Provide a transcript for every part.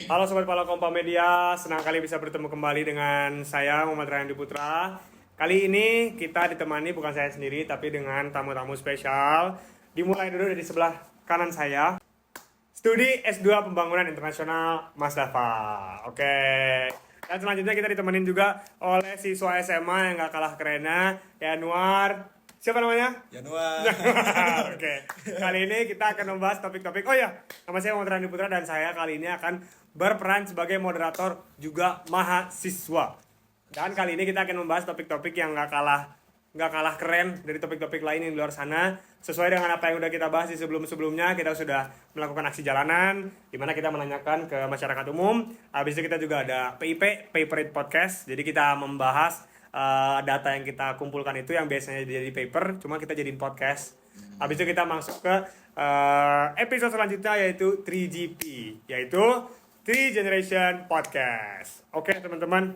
Halo Sobat Pala Kompa Media, senang kali bisa bertemu kembali dengan saya Muhammad Rayandi Putra. Kali ini kita ditemani bukan saya sendiri tapi dengan tamu-tamu spesial. Dimulai dulu dari sebelah kanan saya, Studi S2 Pembangunan Internasional Mas Dafa. Oke. Dan selanjutnya kita ditemenin juga oleh siswa SMA yang gak kalah kerennya, Yanuar. Siapa namanya? Januar. Oke. Kali ini kita akan membahas topik-topik. Oh ya, nama saya Muhammad Rani Putra dan saya kali ini akan berperan sebagai moderator juga mahasiswa. Dan kali ini kita akan membahas topik-topik yang nggak kalah keren dari topik-topik lain yang di luar sana. Sesuai dengan apa yang udah kita bahas di sebelum-sebelumnya, kita sudah melakukan aksi jalanan di mana kita menanyakan ke masyarakat umum. Habis itu kita juga ada PIP, Paper It Podcast. Jadi kita membahas data yang kita kumpulkan itu yang biasanya jadi paper, cuma kita jadiin podcast. Habis itu kita masuk ke episode selanjutnya yaitu 3GP, yaitu 3 Generation Podcast. Oke teman-teman,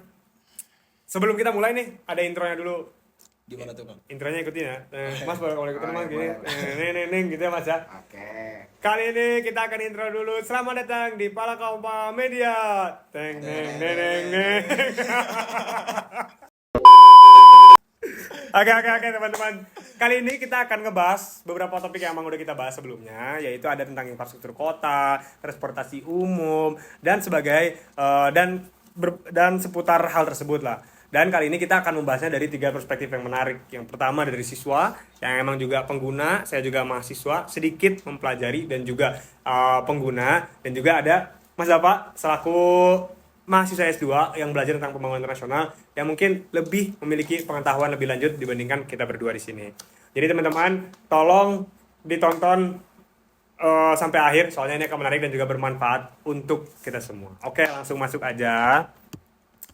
sebelum kita mulai nih, ada intronya dulu. Gimana tuh, Bang? Intronya ikutin ya. Mas boleh ikutin mas gini. Neng gitu ya mas ya. Oke. Kali ini kita akan intro dulu. Selamat datang di Pala Kompa Media. Teng neng neng neng neng. Oke teman-teman. Kali ini kita akan ngebahas beberapa topik yang emang udah kita bahas sebelumnya, yaitu ada tentang infrastruktur kota, transportasi umum dan dan seputar hal tersebut lah. Dan kali ini kita akan membahasnya dari 3 perspektif yang menarik. Yang pertama dari siswa yang emang juga pengguna, saya juga mahasiswa, sedikit mempelajari dan juga pengguna, dan juga ada Mas Dafa selaku mahasiswa S2 yang belajar tentang pembangunan internasional yang mungkin lebih memiliki pengetahuan lebih lanjut dibandingkan kita berdua di sini. Jadi teman-teman, tolong ditonton sampai akhir, soalnya ini akan menarik dan juga bermanfaat untuk kita semua. Oke, langsung masuk aja.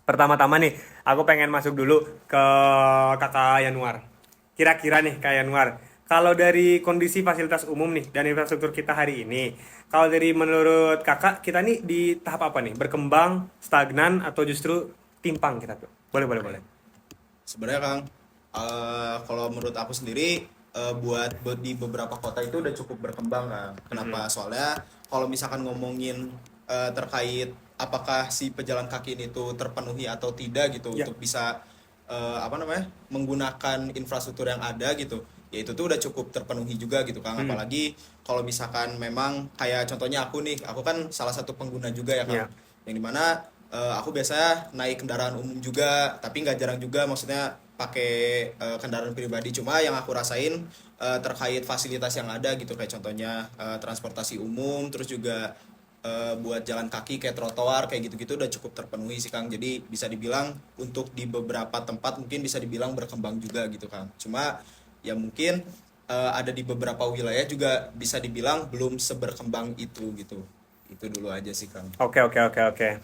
Pertama-tama nih, aku pengen masuk dulu ke Kakak Yanuar. Kira-kira nih Kak Yanuar, kalau dari kondisi fasilitas umum nih dan infrastruktur kita hari ini, kalau dari menurut Kakak, kita nih di tahap apa nih? Berkembang, stagnan, atau justru timpang kita tuh? Boleh. Sebenarnya, Kang, kalau menurut aku sendiri, buat di beberapa kota itu udah cukup berkembang, Kang. Kenapa? Soalnya kalau misalkan ngomongin terkait apakah si pejalan kaki ini tuh terpenuhi atau tidak gitu Ya. untuk bisa menggunakan infrastruktur yang ada gitu, ya itu tuh udah cukup terpenuhi juga gitu, Kang. Apalagi kalau misalkan memang kayak contohnya aku kan salah satu pengguna juga ya, Kang. Ya. Yang dimana aku biasanya naik kendaraan umum juga, tapi nggak jarang juga maksudnya pakai kendaraan pribadi. Cuma yang aku rasain terkait fasilitas yang ada gitu, kayak contohnya transportasi umum, terus juga buat jalan kaki kayak trotoar kayak gitu-gitu udah cukup terpenuhi sih, Kang. Jadi bisa dibilang untuk di beberapa tempat mungkin bisa dibilang berkembang juga gitu, Kang. Cuma ya mungkin ada di beberapa wilayah juga bisa dibilang belum seberkembang itu gitu. Itu dulu aja sih, Kang. Oke.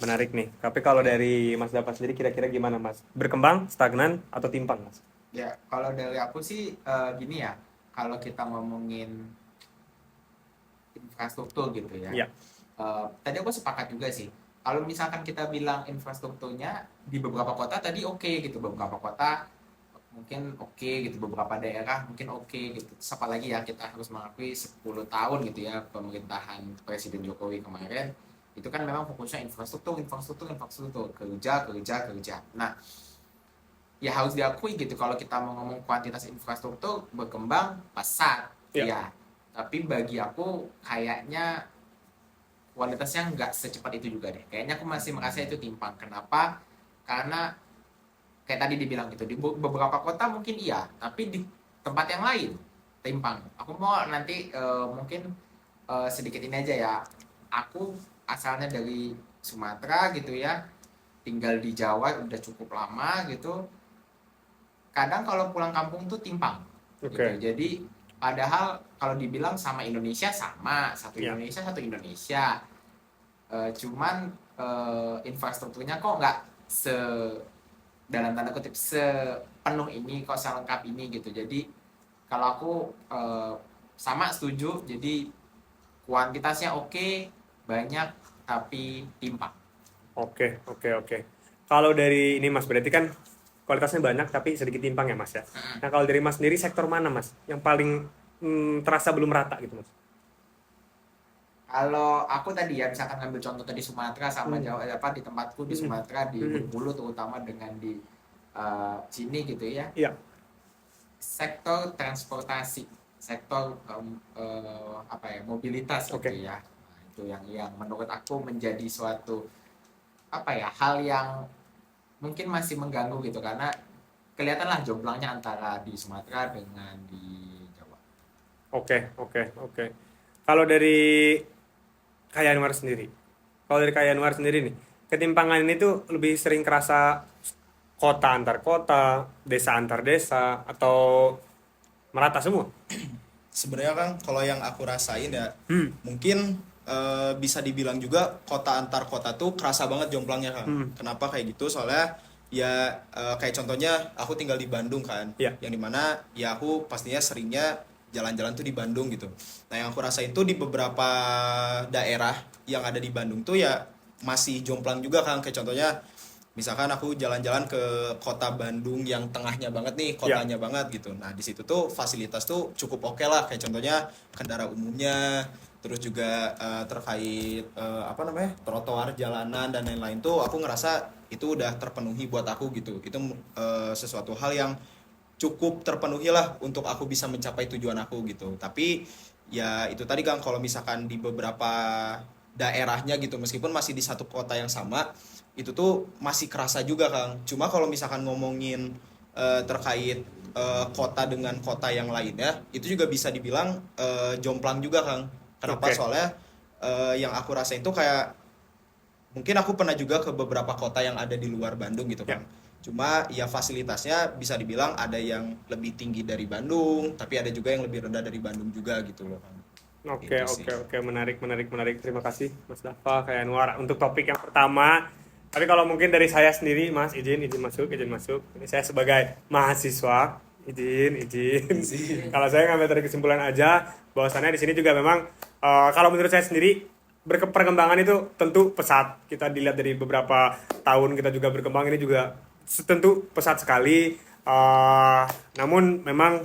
Menarik nih. Tapi kalau dari Mas Dafa sendiri kira-kira gimana Mas? Berkembang, stagnan, atau timpang Mas? Ya, kalau dari aku sih gini ya. Kalau kita ngomongin infrastruktur gitu ya. Iya. Tadi aku sepakat juga sih. Kalau misalkan kita bilang infrastrukturnya di beberapa kota tadi oke gitu, beberapa kota mungkin oke gitu, beberapa daerah mungkin oke gitu. Terus apalagi ya kita harus mengakui 10 tahun gitu ya pemerintahan Presiden Jokowi kemarin itu kan memang fokusnya infrastruktur, kerja. Nah, ya harus diakui gitu kalau kita mau ngomong kuantitas infrastruktur berkembang pesat, Iya. ya. Tapi bagi aku kayaknya kualitasnya nggak secepat itu juga deh. Kayaknya aku masih merasa itu timpang. Kenapa? Karena kayak tadi dibilang gitu, di beberapa kota mungkin iya, tapi di tempat yang lain timpang. Aku mau nanti mungkin sedikit ini aja ya. Aku asalnya dari Sumatera gitu ya, tinggal di Jawa udah cukup lama gitu. Kadang kalau pulang kampung tuh timpang gitu. Oke. Jadi padahal kalau dibilang sama Indonesia sama, satu Iya. Indonesia. Cuman infrastrukturnya kok nggak dalam tanda kutip sepenuh ini, kok selengkap ini gitu. Jadi kalau aku sama setuju. Jadi kuantitasnya oke, banyak tapi timpang. Oke. Kalau dari ini Mas, berarti kan kualitasnya banyak tapi sedikit timpang ya Mas ya. Nah kalau dari Mas sendiri sektor mana Mas yang paling terasa belum rata gitu Mas? Kalau aku tadi ya misalkan ngambil contoh tadi Sumatera sama Jawa apa di tempatku di Sumatera di Bengkulu terutama dengan di sini gitu ya. Iya. Sektor transportasi, sektor apa ya mobilitas gitu Oke. ya. Nah, itu yang menurut aku menjadi suatu apa ya hal yang mungkin masih mengganggu gitu karena kelihatanlah jomblangnya antara di Sumatera dengan di Jawa. Oke. Kalau dari Kak Yanuar sendiri. Kalau dari Kak Yanuar sendiri nih, ketimpangan ini tuh lebih sering kerasa kota antar kota, desa antar desa, atau merata semua? Sebenarnya kan kalau yang aku rasain ya Hmm. mungkin bisa dibilang juga kota antar kota tuh kerasa banget jomplangnya kan. Kenapa kayak gitu? Soalnya ya kayak contohnya aku tinggal di Bandung kan, Iya. yang dimana ya aku pastinya seringnya jalan-jalan tuh di Bandung gitu. Nah yang aku rasain tuh di beberapa daerah yang ada di Bandung tuh ya masih jomplang juga kan. Kayak contohnya misalkan aku jalan-jalan ke kota Bandung yang tengahnya banget nih, Iya. kotanya banget gitu. Nah, di situ tuh fasilitas tuh cukup oke lah, kayak contohnya kendaraan umumnya, terus juga terkait apa namanya? Trotoar jalanan dan lain-lain tuh aku ngerasa itu udah terpenuhi buat aku gitu. Itu sesuatu hal yang cukup terpenuhi lah untuk aku bisa mencapai tujuan aku gitu. Tapi ya itu tadi kan kalau misalkan di beberapa daerahnya gitu meskipun masih di satu kota yang sama itu tuh masih kerasa juga Kang. Cuma kalau misalkan ngomongin terkait kota dengan kota yang lainnya itu juga bisa dibilang jomplang juga Kang. Kenapa? Oke. Soalnya yang aku rasain tuh kayak mungkin aku pernah juga ke beberapa kota yang ada di luar Bandung gitu Ya. Kang. Cuma ya fasilitasnya bisa dibilang ada yang lebih tinggi dari Bandung, tapi ada juga yang lebih rendah dari Bandung juga gitu loh Kang. Oke, Itu sih. oke, oke, menarik. Terima kasih Mas Dafa, Kak Yanuar untuk topik yang pertama. Tapi kalau mungkin dari saya sendiri, Mas, izin masuk. Ini saya sebagai mahasiswa, izin. Kalau saya ngambil dari kesimpulan aja, bahwasannya di sini juga memang kalau menurut saya sendiri perkembangan itu tentu pesat. Kita dilihat dari beberapa tahun kita juga berkembang ini juga tentu pesat sekali. Namun memang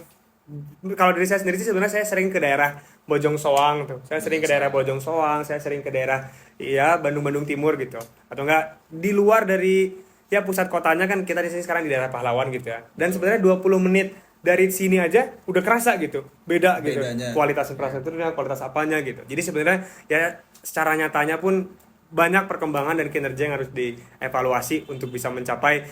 kalau dari saya sendiri sih sebenarnya saya sering ke daerah Bojong Soang tuh. Saya sering ke daerah Bojong Soang, saya sering ke daerah ya Bandung Timur gitu. Atau enggak di luar dari ya pusat kotanya kan kita di sini sekarang di daerah Pahlawan gitu ya. Dan sebenarnya 20 menit dari sini aja udah kerasa gitu. Beda gitu. Bedanya. Kualitas infrastrukturnya, kualitas apanya gitu. Jadi sebenarnya ya secara nyatanya pun banyak perkembangan dan kinerja yang harus dievaluasi untuk bisa mencapai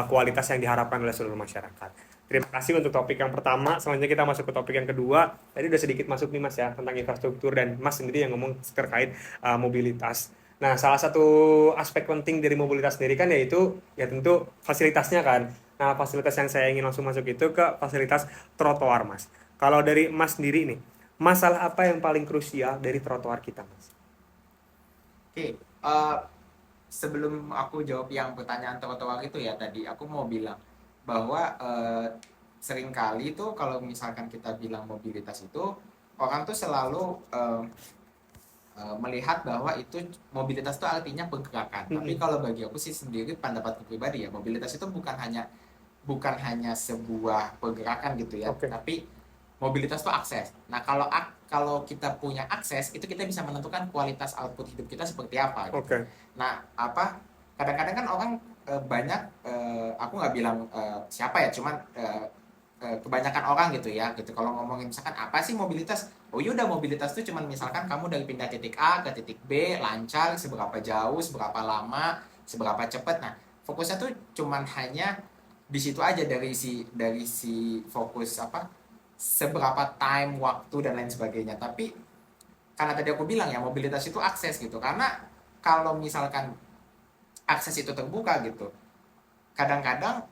kualitas yang diharapkan oleh seluruh masyarakat. Terima kasih untuk topik yang pertama. Selanjutnya kita masuk ke topik yang kedua. Tadi udah sedikit masuk nih Mas ya tentang infrastruktur dan Mas sendiri yang ngomong terkait mobilitas. Nah, salah satu aspek penting dari mobilitas sendiri kan yaitu ya tentu fasilitasnya kan. Nah, fasilitas yang saya ingin langsung masuk itu ke fasilitas trotoar, Mas. Kalau dari Mas sendiri nih, masalah apa yang paling krusial dari trotoar kita, Mas? Oke, sebelum aku jawab yang pertanyaan trotoar itu ya tadi aku mau bilang bahwa seringkali tuh kalau misalkan kita bilang mobilitas itu orang tuh selalu melihat bahwa itu mobilitas itu artinya pergerakan. Tapi kalau bagi aku sih sendiri pendapatku pribadi ya mobilitas itu bukan hanya sebuah pergerakan gitu ya, Oke. tapi mobilitas itu akses. Nah kalau kita punya akses itu kita bisa menentukan kualitas output hidup kita seperti apa gitu. Oke. Nah kadang-kadang kan orang banyak aku nggak bilang siapa ya, cuman kebanyakan orang gitu ya gitu kalau ngomongin misalkan apa sih mobilitas, oh yaudah mobilitas itu cuman misalkan kamu dari pindah titik A ke titik B lancar, seberapa jauh, seberapa lama, seberapa cepat. Nah fokusnya tuh cuman hanya di situ aja dari si fokus apa seberapa time waktu dan lain sebagainya. Tapi karena tadi aku bilang ya mobilitas itu akses gitu, karena kalau misalkan akses itu terbuka gitu kadang-kadang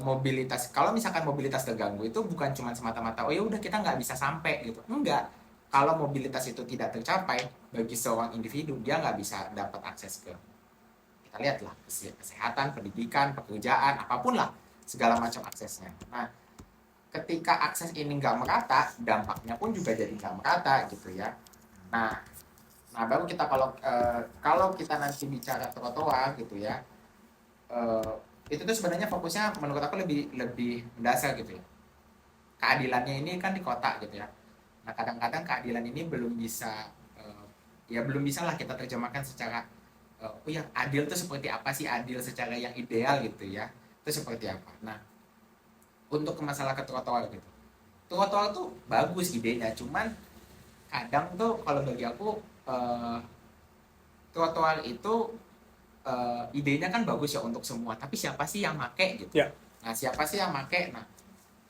mobilitas kalau misalkan mobilitas terganggu itu bukan cuma semata-mata oh ya udah kita nggak bisa sampai gitu, enggak. Kalau mobilitas itu tidak tercapai bagi seorang individu dia nggak bisa dapat akses ke kita lihatlah kesehatan, pendidikan, pekerjaan, apapun lah segala macam aksesnya. Nah ketika akses ini nggak merata dampaknya pun juga jadi nggak merata gitu ya. Nah baru kita kalau kita nanti bicara trotoar gitu ya, itu tuh sebenarnya fokusnya menurut aku lebih mendasar gitu ya. Keadilannya ini kan di kota gitu ya. Nah kadang-kadang keadilan ini belum bisa ya belum bisa lah kita terjemahkan secara oh ya adil tuh seperti apa sih, adil secara yang ideal gitu ya, itu seperti apa. Nah, untuk masalah ke trotoar gitu, trotoar tuh bagus idenya, cuman kadang tuh kalau bagi aku trotoar itu idenya kan bagus ya untuk semua, tapi siapa sih yang make gitu. Ya. Nah, siapa sih yang make? Nah,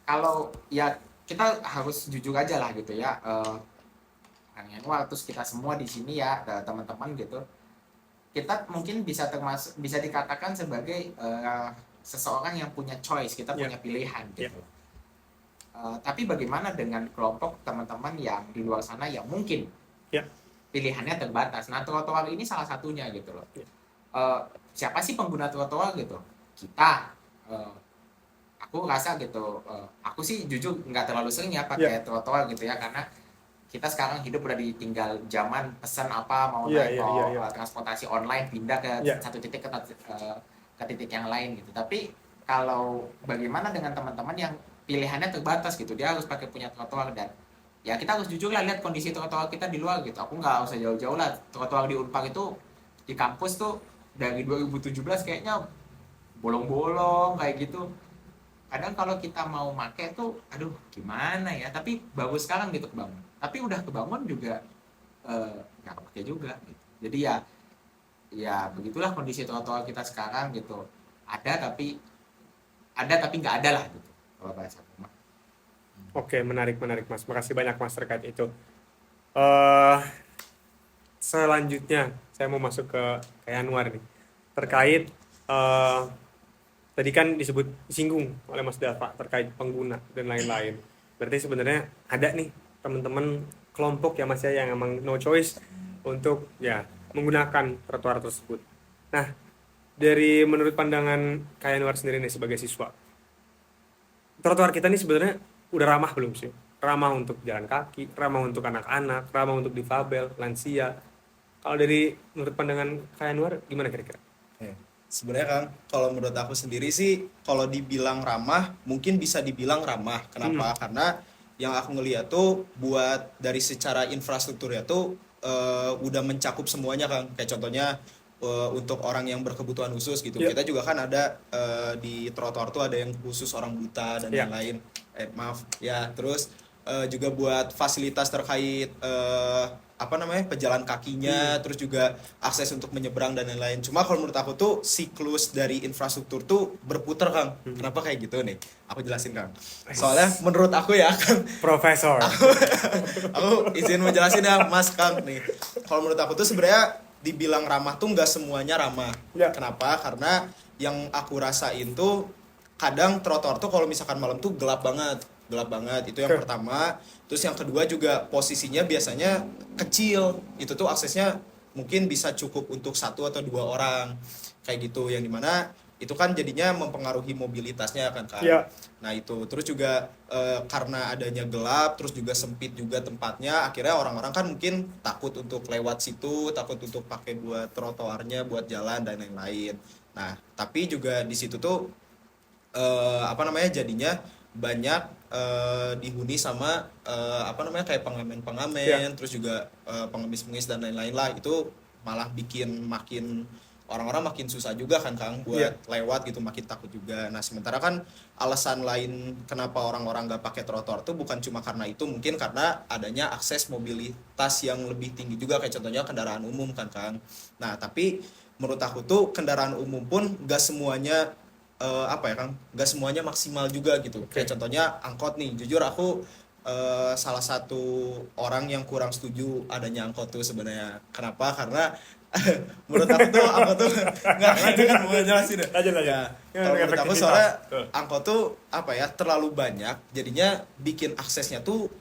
kalau ya kita harus jujur aja lah gitu ya, Kang Yanuar, terus kita semua di sini ya, teman-teman gitu, kita mungkin bisa dikatakan sebagai seseorang yang punya choice, kita punya pilihan gitu. Tapi bagaimana dengan kelompok teman-teman yang di luar sana yang mungkin pilihannya terbatas? Nah, trotoar ini salah satunya gitu loh. Siapa sih pengguna trotoar gitu? Kita, aku rasa gitu, aku sih jujur nggak terlalu sering ya pakai trotoar gitu ya, karena kita sekarang hidup udah ditinggal zaman pesan apa mau naik transportasi online, pindah ke satu titik ke titik yang lain gitu. Tapi kalau bagaimana dengan teman-teman yang pilihannya terbatas gitu, dia harus pakai punya trotoar, dan ya kita harus jujur lah lihat kondisi trotoar kita di luar gitu. Aku nggak usah jauh-jauh lah, trotoar di Unpar itu di kampus tuh dari 2017 kayaknya bolong-bolong kayak gitu. Kadang kalau kita mau make tuh aduh gimana ya, tapi bagus sekarang gitu kebangun, tapi udah kebangun juga nggak pakai juga gitu. Jadi ya begitulah kondisi trotoar kita sekarang gitu, ada tapi nggak ada lah gitu kalau bahasa aku mah. Oke, menarik Mas, makasih banyak Mas terkait itu. Selanjutnya saya mau masuk ke Yanuar nih, terkait tadi kan disinggung oleh Mas Dava terkait pengguna dan lain-lain. Berarti sebenarnya ada nih teman-teman kelompok ya Mas ya, yang emang no choice untuk ya menggunakan trotoar tersebut. Nah, dari menurut pandangan Kak Yanuar sendiri nih sebagai siswa, trotoar kita nih sebenarnya udah ramah belum sih? Ramah untuk jalan kaki, ramah untuk anak-anak, ramah untuk difabel, lansia. Kalau dari menurut pandangan Kak Yanuar gimana kira-kira? Sebenarnya kan kalau menurut aku sendiri sih, kalau dibilang ramah mungkin bisa dibilang ramah. Kenapa? Karena yang aku ngeliat tuh buat dari secara infrastrukturnya tuh udah mencakup semuanya kan. Kayak contohnya untuk orang yang berkebutuhan khusus gitu. Kita juga kan ada di trotoar tuh ada yang khusus orang buta dan lain-lain. Terus juga buat fasilitas terkait pejalan kakinya, terus juga akses untuk menyeberang dan lain-lain. Cuma kalau menurut aku tuh siklus dari infrastruktur tuh berputar Kang. Kenapa kayak gitu nih? Aku jelasin Kang. Soalnya menurut aku ya Kang, Profesor. aku izin menjelasin ya Mas Kang nih. Kalau menurut aku tuh sebenarnya dibilang ramah tuh nggak semuanya ramah. Kenapa? Karena yang aku rasain tuh kadang trotoar tuh kalau misalkan malam tuh gelap banget itu yang pertama. Terus yang kedua juga posisinya biasanya kecil, itu tuh aksesnya mungkin bisa cukup untuk 1 atau 2 orang kayak gitu, yang dimana itu kan jadinya mempengaruhi mobilitasnya kan. Nah itu terus juga karena adanya gelap, terus juga sempit juga tempatnya, akhirnya orang-orang kan mungkin takut untuk lewat situ, takut untuk pakai buat trotoarnya buat jalan dan lain-lain. Nah tapi juga di situ tuh jadinya banyak dihuni sama kayak pengamen-pengamen, terus juga pengemis-pengemis dan lain-lain lah. Itu malah bikin makin orang-orang makin susah juga kan Kang buat lewat gitu, makin takut juga. Nah sementara kan alasan lain kenapa orang-orang gak pakai trotoar tuh bukan cuma karena itu, mungkin karena adanya akses mobilitas yang lebih tinggi juga, kayak contohnya kendaraan umum kan Kang. Nah tapi menurut aku tuh kendaraan umum pun gak semuanya Kang, nggak semuanya maksimal juga gitu. Kayak contohnya angkot nih, jujur aku salah satu orang yang kurang setuju adanya angkot tuh sebenarnya. Kenapa? Karena menurut aku tuh angkot tuh nggak mau jelasin deh. Kalau menurut aku soalnya angkot tuh terlalu banyak, jadinya bikin aksesnya tuh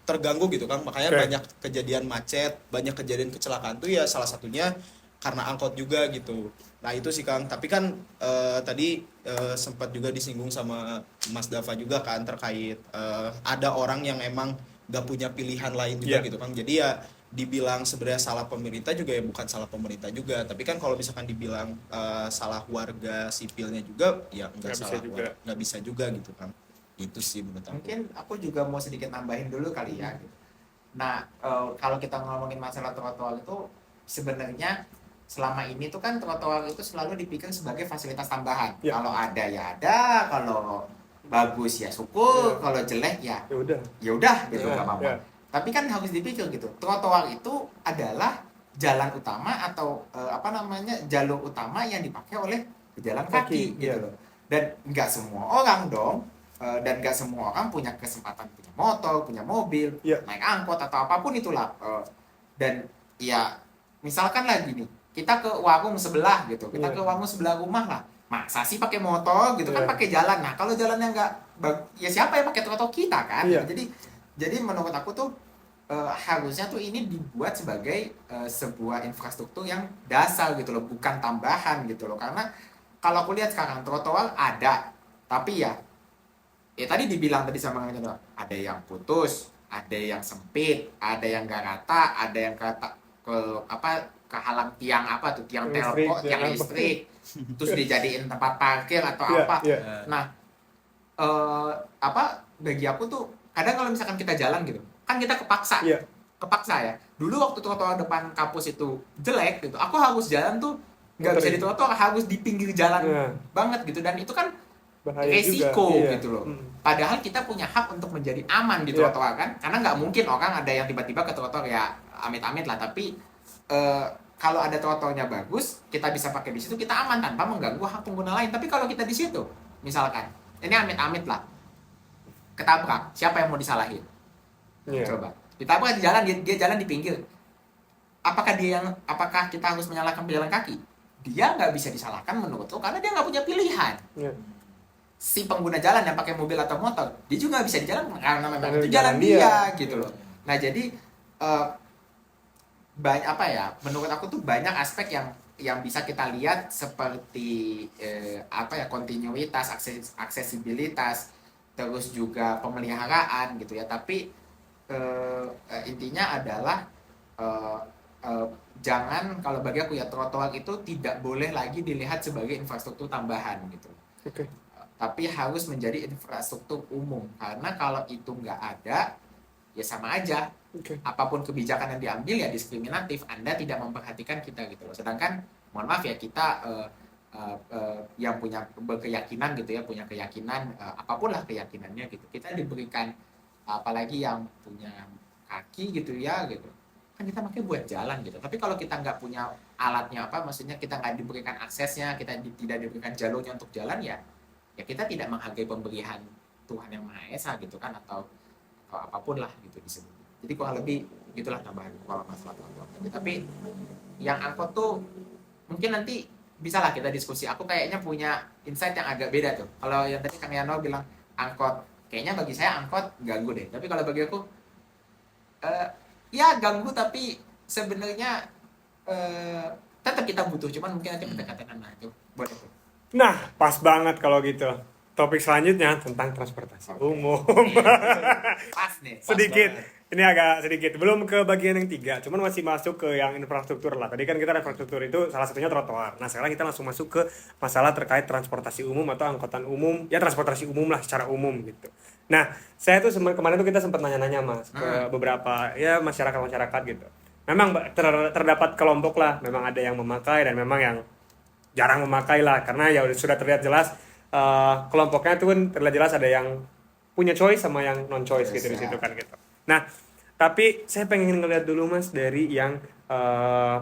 terganggu gitu kan. Makanya banyak kejadian macet, banyak kejadian kecelakaan tuh ya salah satunya karena angkot juga gitu. Nah itu sih Kang, tapi kan tadi sempat juga disinggung sama Mas Dava juga kan terkait ada orang yang emang gak punya pilihan lain juga gitu Kang. Jadi ya dibilang sebenarnya salah pemerintah juga ya bukan salah pemerintah juga, tapi kan kalau misalkan dibilang salah warga sipilnya juga ya nggak bisa juga gitu Kang. Itu sih menurut aku. Mungkin aku juga mau sedikit nambahin dulu kali ya gitu. Nah, kalau kita ngomongin masalah trotoar itu sebenarnya selama ini tuh kan trotoar itu selalu dipikir sebagai fasilitas tambahan. Ya. Kalau ada ya ada, kalau bagus ya syukur, Ya. kalau jelek Ya udah. ya udah gitu Ya, nggak apa-apa. ya. Tapi kan harus dipikir gitu. Trotoar itu adalah jalan utama atau apa namanya jalur utama yang dipakai oleh pejalan kaki gitu ya. loh. Dan nggak semua orang dong dan nggak semua orang punya kesempatan punya motor, punya mobil, Ya. naik angkot atau apapun itulah. Dan ya misalkan lagi nih kita ke warung sebelah gitu, kita Ya. ke warung sebelah rumah lah. Masa sih pakai motor gitu kan Ya. pakai jalan. Nah kalau jalannya nggak ya siapa yang pakai trotoar kita kan? Iya. Jadi menurut aku tuh harusnya tuh ini dibuat sebagai sebuah infrastruktur yang dasar gitu loh, bukan tambahan gitu loh. Karena kalau aku lihat sekarang trotoar ada, tapi ya tadi dibilang tadi sama Kang Chandra, ada yang putus, ada yang sempit, ada yang gak rata, ada yang ke apa kehalang tiang apa tuh tiang Listrik, telpon, tiang tiang apa. listrik, terus dijadiin tempat parkir atau Ya, apa. ya. Nah, apa bagi aku tuh kadang kalau misalkan kita jalan gitu kan kita Iya. kepaksa ya dulu waktu trotoar depan kampus itu jelek gitu aku harus jalan tuh nggak bisa di trotoar harus di pinggir jalan Ya. banget gitu dan itu kan Bahaya resiko juga. Iya. gitu loh Hmm. padahal kita punya hak untuk menjadi aman di Iya. trotoar kan karena nggak mungkin orang ada yang tiba-tiba ke trotoar ya amit-amit lah tapi kalau ada trotoarnya bagus kita bisa pakai di situ kita aman tanpa mengganggu hak pengguna lain tapi kalau kita di situ misalkan ini amit-amit lah ketabrak siapa yang mau disalahin Iya. coba ditabrak di jalan dia jalan di pinggir apakah kita harus menyalahkan pejalan kaki dia nggak bisa disalahkan menurutku karena dia nggak punya pilihan Iya. si pengguna jalan yang pakai mobil atau motor dia juga nggak bisa di jalan karena memang Karena itu jalan jalan dia. dia gitu loh nah jadi banyak apa ya menurut aku tuh banyak aspek yang bisa kita lihat seperti apa ya kontinuitas aksesibilitas terus juga pemeliharaan gitu ya tapi intinya adalah eh, jangan kalau bagi aku ya trotoar itu tidak boleh lagi dilihat sebagai infrastruktur tambahan gitu Oke. tapi harus menjadi infrastruktur umum karena kalau itu nggak ada ya sama aja Oke. apapun kebijakan yang diambil ya diskriminatif Anda tidak memperhatikan kita gitu loh sedangkan mohon maaf ya kita yang punya berkeyakinan gitu ya punya keyakinan apapun lah keyakinannya gitu kita diberikan apalagi yang punya kaki gitu ya gitu kan kita pakai buat jalan gitu tapi kalau kita nggak punya alatnya apa maksudnya kita nggak diberikan aksesnya kita tidak diberikan jalurnya untuk jalan ya kita tidak menghargai pemberian Tuhan yang Maha Esa gitu kan atau apapun lah gitu disebut jadi kurang lebih gitulah tambahan kalau masalah trotoar tapi yang angkot tuh mungkin nanti bisa lah kita diskusi aku kayaknya punya insight yang agak beda tuh kalau yang tadi Kang Yano bilang angkot kayaknya bagi saya angkot ganggu deh tapi kalau bagi aku ya ganggu tapi sebenarnya tetap kita butuh cuman mungkin nanti pendekatan nah itu boleh tuh Nah, pas banget kalau gitu. Topik selanjutnya tentang transportasi umum. pas nih Sedikit. banget. Ini agak sedikit. Belum ke bagian yang 3, cuman masih masuk ke yang infrastruktur lah. Tadi kan kita infrastruktur itu salah satunya trotoar. Nah, sekarang kita langsung masuk ke masalah terkait transportasi umum atau angkutan umum. Ya, transportasi umum lah secara umum gitu. Nah, saya tuh kemarin tuh kita sempat nanya-nanya Mas ke beberapa ya masyarakat gitu. Memang terdapat kelompok lah, memang ada yang memakai dan memang yang jarang memakai lah karena ya sudah terlihat jelas kelompoknya tuh kan terlihat jelas ada yang punya choice sama yang non choice gitu di situ kan gitu. Nah, tapi saya pengen ngeliat dulu Mas dari yang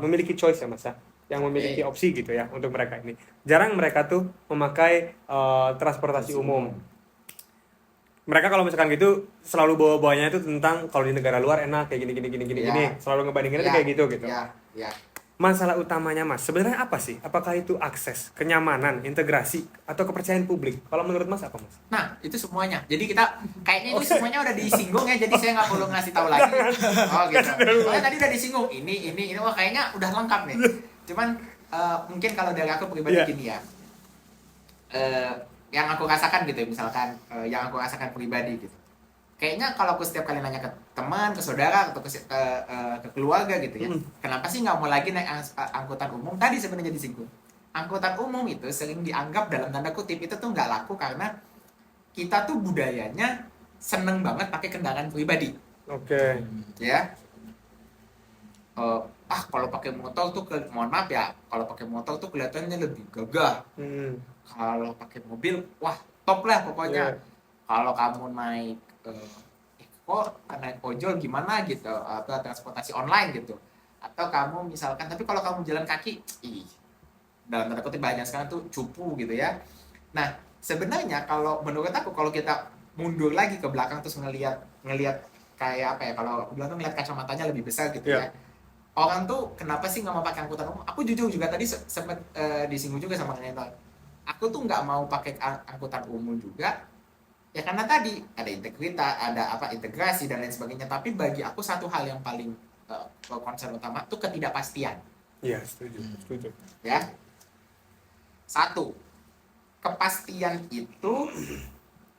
memiliki choice ya Mas ya, yang memiliki opsi gitu ya untuk mereka ini. Jarang mereka tuh memakai transportasi umum. Mereka kalau misalkan gitu selalu bawa-bawanya itu tentang kalau di negara luar enak kayak gini, selalu ngebandingin itu kayak gitu. ya Masalah utamanya Mas, sebenarnya apa sih? Apakah itu akses, kenyamanan, integrasi, atau kepercayaan publik? Kalau menurut Mas apa Mas? Nah, itu semuanya. Jadi kita kayaknya itu semuanya udah disinggung ya, jadi saya nggak perlu ngasih tahu lagi. Oh gitu. Soalnya tadi udah disinggung. Ini, wah kayaknya udah lengkap nih. Cuman mungkin kalau dari aku pribadi gini ya. Yang aku rasakan gitu, misalkan yang aku rasakan pribadi gitu. Kayaknya kalau aku setiap kali nanya ke teman, ke saudara, atau ke keluarga gitu ya, kenapa sih nggak mau lagi naik angkutan umum? Tadi sebenarnya disinggung. Angkutan umum itu sering dianggap dalam tanda kutip itu tuh nggak laku karena kita tuh budayanya seneng banget pakai kendaraan pribadi. Oke. Ya. Kalau pakai motor tuh mohon maaf ya, kalau pakai motor tuh kelihatannya lebih gagah. Kalau pakai mobil, wah top lah pokoknya. Iya. Kalau kamu naik kok naik ojol gimana gitu, atau transportasi online gitu, atau kamu misalkan, tapi kalau kamu jalan kaki, dalam tanda kutip banyak sekarang tuh cupu gitu ya. Nah sebenarnya kalau menurut aku, kalau kita mundur lagi ke belakang terus ngelihat kayak apa ya, kalau aku bilang tuh ngelihat kacamatanya lebih besar gitu Iya. ya. Orang tuh kenapa sih nggak mau pakai angkutan umum? Aku jujur juga tadi sempat disinggung juga sama Neto. Aku tuh nggak mau pakai angkutan umum juga, ya karena tadi ada integritas, ada apa integrasi dan lain sebagainya. Tapi bagi aku satu hal yang paling concern utama tuh ketidakpastian. Iya, setuju. Ya, satu, kepastian itu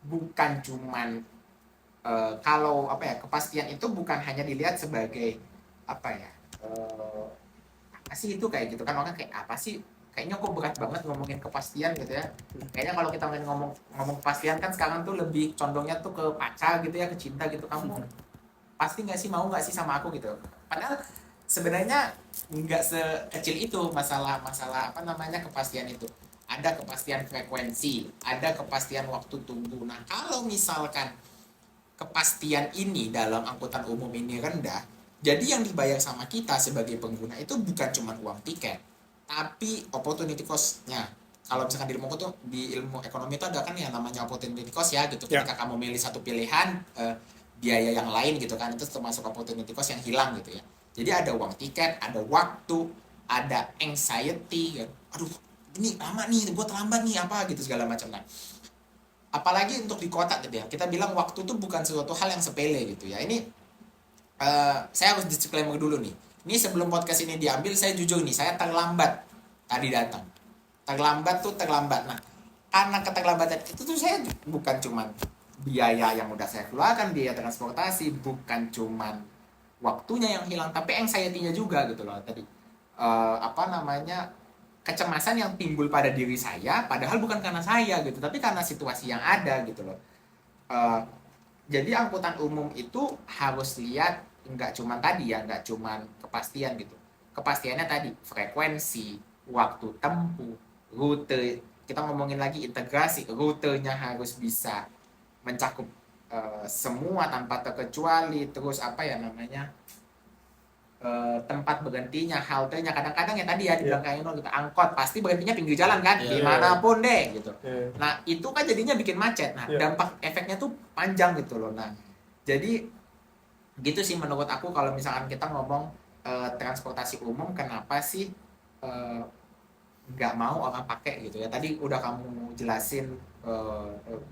bukan cuman kalau apa ya, kepastian itu bukan hanya dilihat sebagai apa ya, apa sih itu kayak gitu kan, orang kayak apa sih, kayaknya kok berat banget ngomongin kepastian gitu ya. Kayaknya kalau kita ngomong kepastian kan sekarang tuh lebih condongnya tuh ke pacar gitu ya, ke cinta gitu. Kamu pasti nggak sih, mau nggak sih sama aku gitu. Padahal sebenarnya nggak sekecil itu masalah apa namanya kepastian itu. Ada kepastian frekuensi, ada kepastian waktu tunggu. Nah kalau misalkan kepastian ini dalam angkutan umum ini rendah, jadi yang dibayar sama kita sebagai pengguna itu bukan cuma uang tiket, tapi opportunity cost-nya. Kalau misalkan di ilmu tuh, di ilmu ekonomi itu ada kan yang namanya opportunity cost ya gitu. Ya. Ketika kamu milih satu pilihan, biaya yang lain gitu kan, itu termasuk opportunity cost yang hilang gitu ya. Jadi ada uang tiket, ada waktu, ada anxiety kan. Aduh, ini lama nih, gue terlambat nih apa gitu segala macam. Nah, apalagi untuk di kota gitu ya, kita bilang waktu itu bukan sesuatu hal yang sepele gitu ya. Ini saya harus disclaimer dulu nih. Ini sebelum podcast ini diambil, saya jujur nih, saya terlambat tadi datang. Terlambat. Nah, karena keterlambatan itu tuh saya bukan cuman biaya yang udah saya keluarkan, biaya transportasi, bukan cuman waktunya yang hilang, tapi anxiety-nya juga gitu loh tadi. Apa namanya, kecemasan yang timbul pada diri saya, padahal bukan karena saya gitu, tapi karena situasi yang ada gitu loh. Jadi angkutan umum itu harus lihat nggak cuma tadi ya, nggak cuma kepastian gitu. Kepastiannya tadi frekuensi, waktu tempuh, rute. Kita ngomongin lagi integrasi, rutenya harus bisa mencakup semua tanpa terkecuali. Terus apa ya namanya, tempat berhentinya, haltenya. Kadang-kadang ya tadi ya dibilang kayak gitu, angkot pasti berhentinya pinggir jalan kan, dimanapun deh gitu. Nah itu kan jadinya bikin macet. Nah dampak efeknya tuh panjang gitu loh. Nah jadi gitu sih menurut aku, kalau misalkan kita ngomong transportasi umum, kenapa sih nggak mau orang pakai gitu ya. Tadi udah kamu jelasin,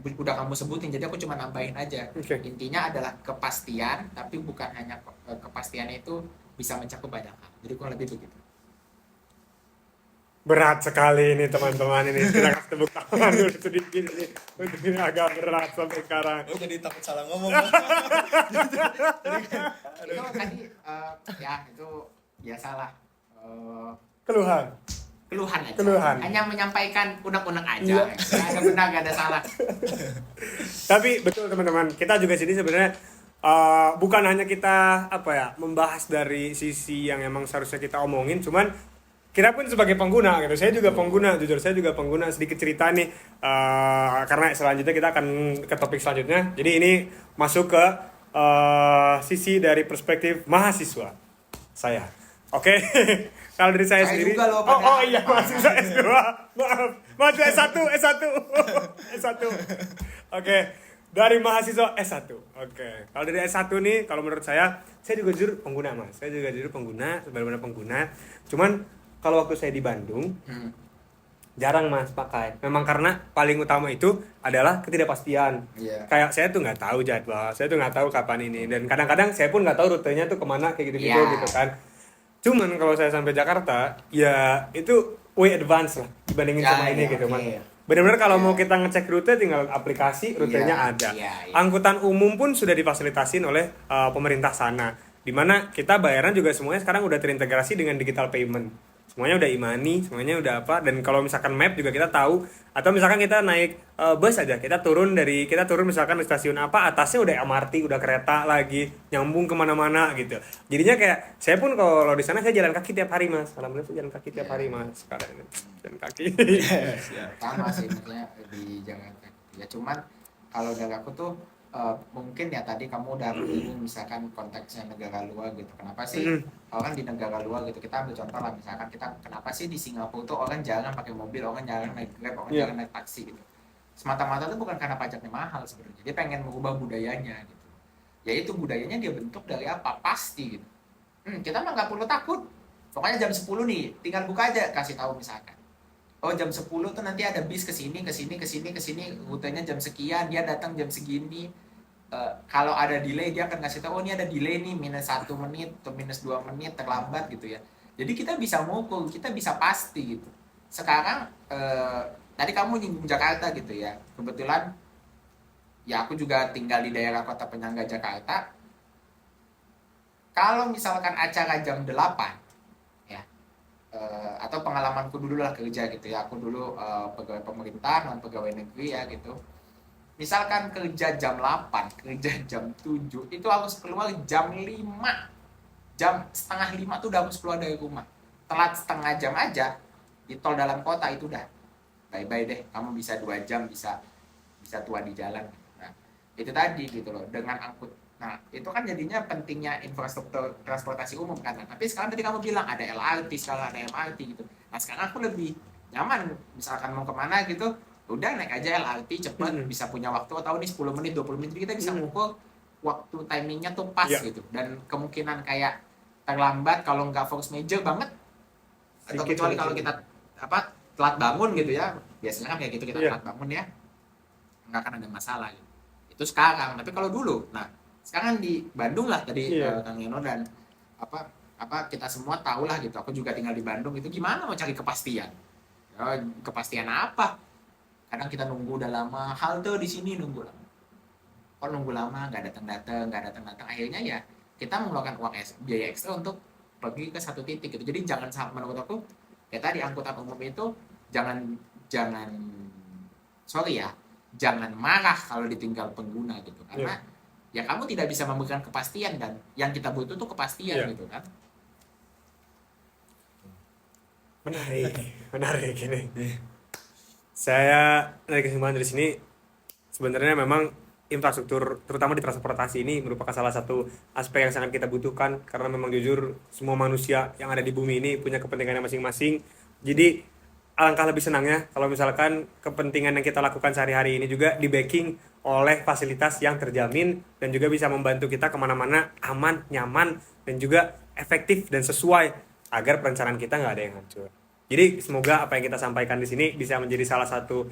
udah kamu sebutin, jadi aku cuma nambahin aja. Intinya adalah kepastian, tapi bukan hanya kepastiannya itu bisa mencakup banyak hal. Jadi kurang lebih begitu. Berat sekali ini teman-teman, ini kita kasih tepuk tangan dulu sedikit ini. Ini agak berat sampai sekarang. Gue jadi takut salah ngomong. Itu tadi ya itu biasalah, Keluhan aja. Hanya menyampaikan unek-unek aja. Nggak ada benar, nggak ada salah. Tapi betul teman-teman, kita juga sini sebenarnya bukan hanya kita apa ya, membahas dari sisi yang emang seharusnya kita omongin, cuman kita pun sebagai pengguna gitu. Saya juga pengguna, jujur saya juga pengguna. Sedikit cerita nih, karena selanjutnya kita akan ke topik selanjutnya. Jadi ini masuk ke sisi dari perspektif mahasiswa saya. Oke. Kalau dari saya sendiri, juga loh, oh iya, mahasiswa S2. Maaf, mahasiswa S1. S1. Oke. Dari mahasiswa S1. Oke. Kalau dari S1 nih, kalau menurut saya juga jujur pengguna, Mas. Saya juga jujur pengguna, sebenarnya pengguna. Cuman kalau waktu saya di Bandung, jarang Mas pakai. Memang karena paling utama itu adalah ketidakpastian. Kayak saya tuh nggak tahu jadwal, saya tuh nggak tahu kapan ini, dan kadang-kadang saya pun nggak tahu rutenya tuh kemana kayak gitu-gitu gitu kan. Cuman kalau saya sampai Jakarta, ya itu way advance lah dibandingin sama ini gitu Mas. Benar-benar kalau mau kita ngecek rute, tinggal aplikasi, rutenya ada. Angkutan umum pun sudah difasilitasin oleh pemerintah sana, dimana kita bayaran juga semuanya sekarang udah terintegrasi dengan digital payment. semuanya udah imani, semuanya udah apa. Dan kalau misalkan map juga kita tahu, atau misalkan kita naik bus aja, kita turun misalkan di stasiun apa, atasnya udah MRT, udah kereta lagi nyambung kemana-mana gitu. Jadinya kayak saya pun kalau di sana saya jalan kaki tiap hari mas, alhamdulillah saya jalan kaki tiap hari mas sekarang ini jalan kaki. Sama sih maksudnya di Jakarta ya, cuman kalau dari aku tuh mungkin ya tadi kamu udah begini misalkan konteksnya negara luar gitu, kenapa sih orang di negara luar gitu, kita ambil contoh lah misalkan kita kenapa sih di Singapura tuh orang jarang pakai mobil, orang jarang naik Grab, orang jarang naik taksi gitu, semata-mata tuh bukan karena pajaknya mahal sebenarnya, dia pengen mengubah budayanya gitu, yaitu budayanya dia bentuk dari apa, pasti gitu. Kita mah nggak perlu takut, pokoknya jam 10 nih tinggal buka aja, kasih tahu misalkan oh jam 10 tuh nanti ada bis ke sini rutenya jam sekian, dia datang jam segini. Kalau ada delay dia akan kasih tahu oh ini ada delay nih minus 1 menit atau minus 2 menit terlambat gitu ya. Jadi kita bisa mengukur, kita bisa pasti gitu. Sekarang tadi kamu nyinggung Jakarta gitu ya. Kebetulan ya aku juga tinggal di daerah kota penyangga Jakarta. Kalau misalkan acara jam 8 ya, atau pengalamanku dulu lah kerja gitu ya, aku dulu pegawai pemerintah, non pegawai negeri ya gitu. Misalkan kerja jam 8, kerja jam 7, itu harus keluar jam 5. Jam setengah 5 tuh udah harus keluar dari rumah. Telat setengah jam aja, di tol dalam kota itu udah bye-bye deh, kamu bisa 2 jam, bisa tua di jalan. Nah, itu tadi gitu loh, dengan angkut. Nah, itu kan jadinya pentingnya infrastruktur transportasi umum kan. Tapi sekarang tadi kamu bilang ada LRT, sekarang ada MRT gitu. Nah, sekarang aku lebih nyaman, misalkan mau kemana gitu, udah naik aja LRT cepet, bisa punya waktu atau ini 10 menit 20 menit, jadi kita bisa ngukur waktu timingnya tuh pas gitu, dan kemungkinan kayak terlambat kalau nggak force major banget atau kecuali kalau kita telat bangun gitu ya, biasanya kan kayak gitu kita telat bangun ya nggak akan ada masalah gitu. Itu sekarang, tapi kalau dulu, nah sekarang di Bandung lah tadi Kang Yono dan kita semua tahu lah gitu, aku juga tinggal di Bandung, itu gimana mau cari kepastian kepastian apa? Kadang kita nunggu udah lama, halte di sini nunggu lama. Kalau nunggu lama nggak datang, akhirnya ya kita mengeluarkan uang biaya ekstra untuk pergi ke satu titik gitu. Jadi jangan, menurut aku kayak tadi angkutan umum itu jangan marah kalau ditinggal pengguna gitu, karena ya kamu tidak bisa memberikan kepastian, dan yang kita butuh tuh kepastian gitu kan. Menarik ini. Saya dari kesimpulan dari sini, sebenarnya memang infrastruktur terutama di transportasi ini merupakan salah satu aspek yang sangat kita butuhkan, karena memang jujur semua manusia yang ada di bumi ini punya kepentingannya masing-masing. Jadi alangkah lebih senangnya kalau misalkan kepentingan yang kita lakukan sehari-hari ini juga di backing oleh fasilitas yang terjamin dan juga bisa membantu kita kemana-mana aman, nyaman, dan juga efektif dan sesuai, agar perencanaan kita nggak ada yang hancur. Jadi semoga apa yang kita sampaikan di sini bisa menjadi salah satu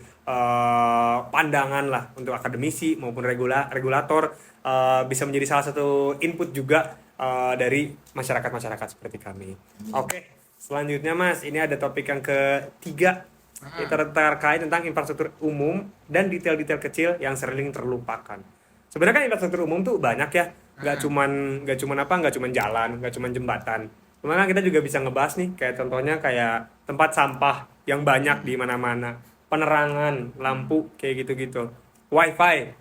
pandangan lah untuk akademisi maupun regulator, bisa menjadi salah satu input juga dari masyarakat seperti kami. Oke, selanjutnya Mas, ini ada topik yang ketiga, terkait tentang infrastruktur umum dan detail-detail kecil yang sering terlupakan. Sebenarnya kan infrastruktur umum tuh banyak ya, nggak cuman jalan, nggak cuman jembatan. Kemana kita juga bisa ngebahas nih, kayak contohnya kayak tempat sampah yang banyak di mana-mana, penerangan, lampu, kayak gitu-gitu. Wifi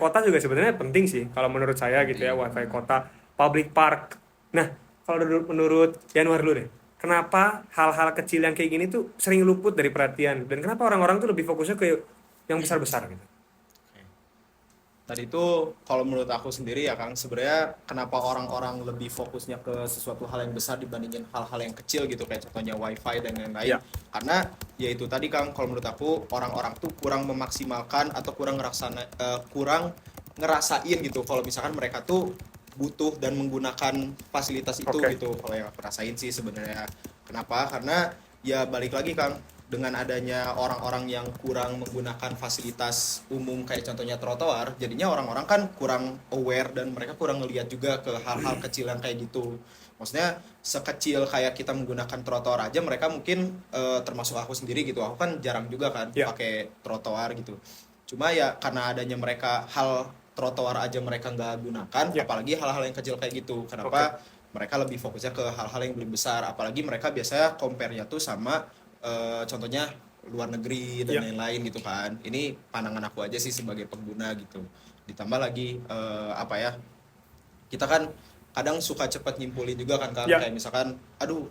kota juga sebenarnya penting sih, kalau menurut saya gitu ya, wifi kota, public park. Nah, kalau menurut Januar dulu deh, kenapa hal-hal kecil yang kayak gini tuh sering luput dari perhatian, dan kenapa orang-orang tuh lebih fokusnya ke yang besar-besar gitu? Tadi itu kalau menurut aku sendiri ya Kang, sebenarnya kenapa orang-orang lebih fokusnya ke sesuatu hal yang besar dibandingin hal-hal yang kecil gitu, kayak contohnya wifi dan lain-lain. Karena ya itu tadi Kang, kalau menurut aku orang-orang tuh kurang memaksimalkan atau kurang ngerasain gitu kalau misalkan mereka tuh butuh dan menggunakan fasilitas itu gitu. Kalau yang aku rasain sih sebenarnya. Kenapa? Karena ya balik lagi Kang, dengan adanya orang-orang yang kurang menggunakan fasilitas umum kayak contohnya trotoar, jadinya orang-orang kan kurang aware dan mereka kurang ngelihat juga ke hal-hal kecil yang kayak gitu. Maksudnya sekecil kayak kita menggunakan trotoar aja mereka mungkin termasuk aku sendiri gitu, aku kan jarang juga kan pakai trotoar gitu. Cuma ya karena adanya mereka hal trotoar aja mereka nggak gunakan, apalagi hal-hal yang kecil kayak gitu. Kenapa? mereka lebih fokusnya ke hal-hal yang lebih besar, apalagi mereka biasanya compare-nya tuh sama contohnya luar negeri dan lain-lain gitu kan. Ini pandangan aku aja sih sebagai pengguna gitu. Ditambah lagi apa ya, kita kan kadang suka cepat nyimpulin juga kan kayak misalkan aduh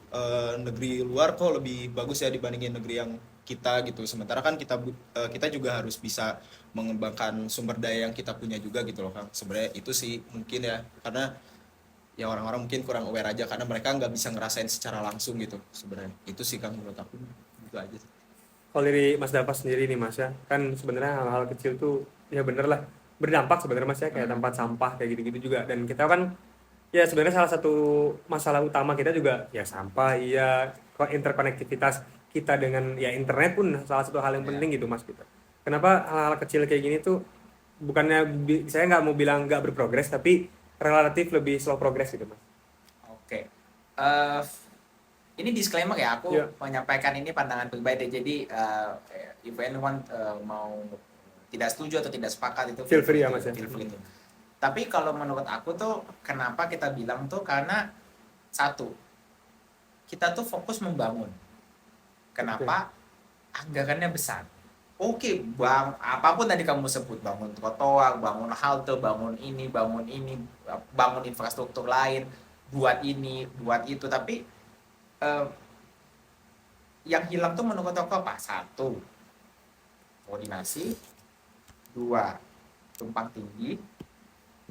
negeri luar kok lebih bagus ya dibandingin negeri yang kita gitu, sementara kan kita juga harus bisa mengembangkan sumber daya yang kita punya juga gitu loh Kang. Sebenarnya itu sih mungkin ya, karena ya orang-orang mungkin kurang aware aja karena mereka nggak bisa ngerasain secara langsung gitu. Sebenarnya itu sih Kang menurut aku, itu aja sih. Kalau dari Mas Dava sendiri nih Mas ya, kan sebenarnya hal-hal kecil tuh ya bener lah berdampak sebenarnya Mas ya, kayak tempat sampah kayak gitu-gitu juga. Dan kita kan ya sebenarnya salah satu masalah utama kita juga ya sampah, iya interkonektivitas kita dengan ya internet pun salah satu hal yang penting gitu Mas gitu. Kenapa hal-hal kecil kayak gini tuh bukannya saya nggak mau bilang nggak berprogres, tapi relatif lebih slow progress gitu Mas. Oke. Ini disclaimer ya, aku menyampaikan ini pandangan pribadi. Jadi if anyone mau tidak setuju atau tidak sepakat itu feel free ya Mas ya. Feel free. Tapi kalau menurut aku tuh kenapa kita bilang tuh, karena satu, kita tuh fokus membangun. Kenapa? Anggarannya besar. Oke, bang, apapun tadi kamu sebut, bangun trotoar, bangun halte, bangun ini, bangun infrastruktur lain, buat ini, buat itu, tapi yang hilang tuh menurut aku apa? Satu, koordinasi. Dua, tumpang tindih.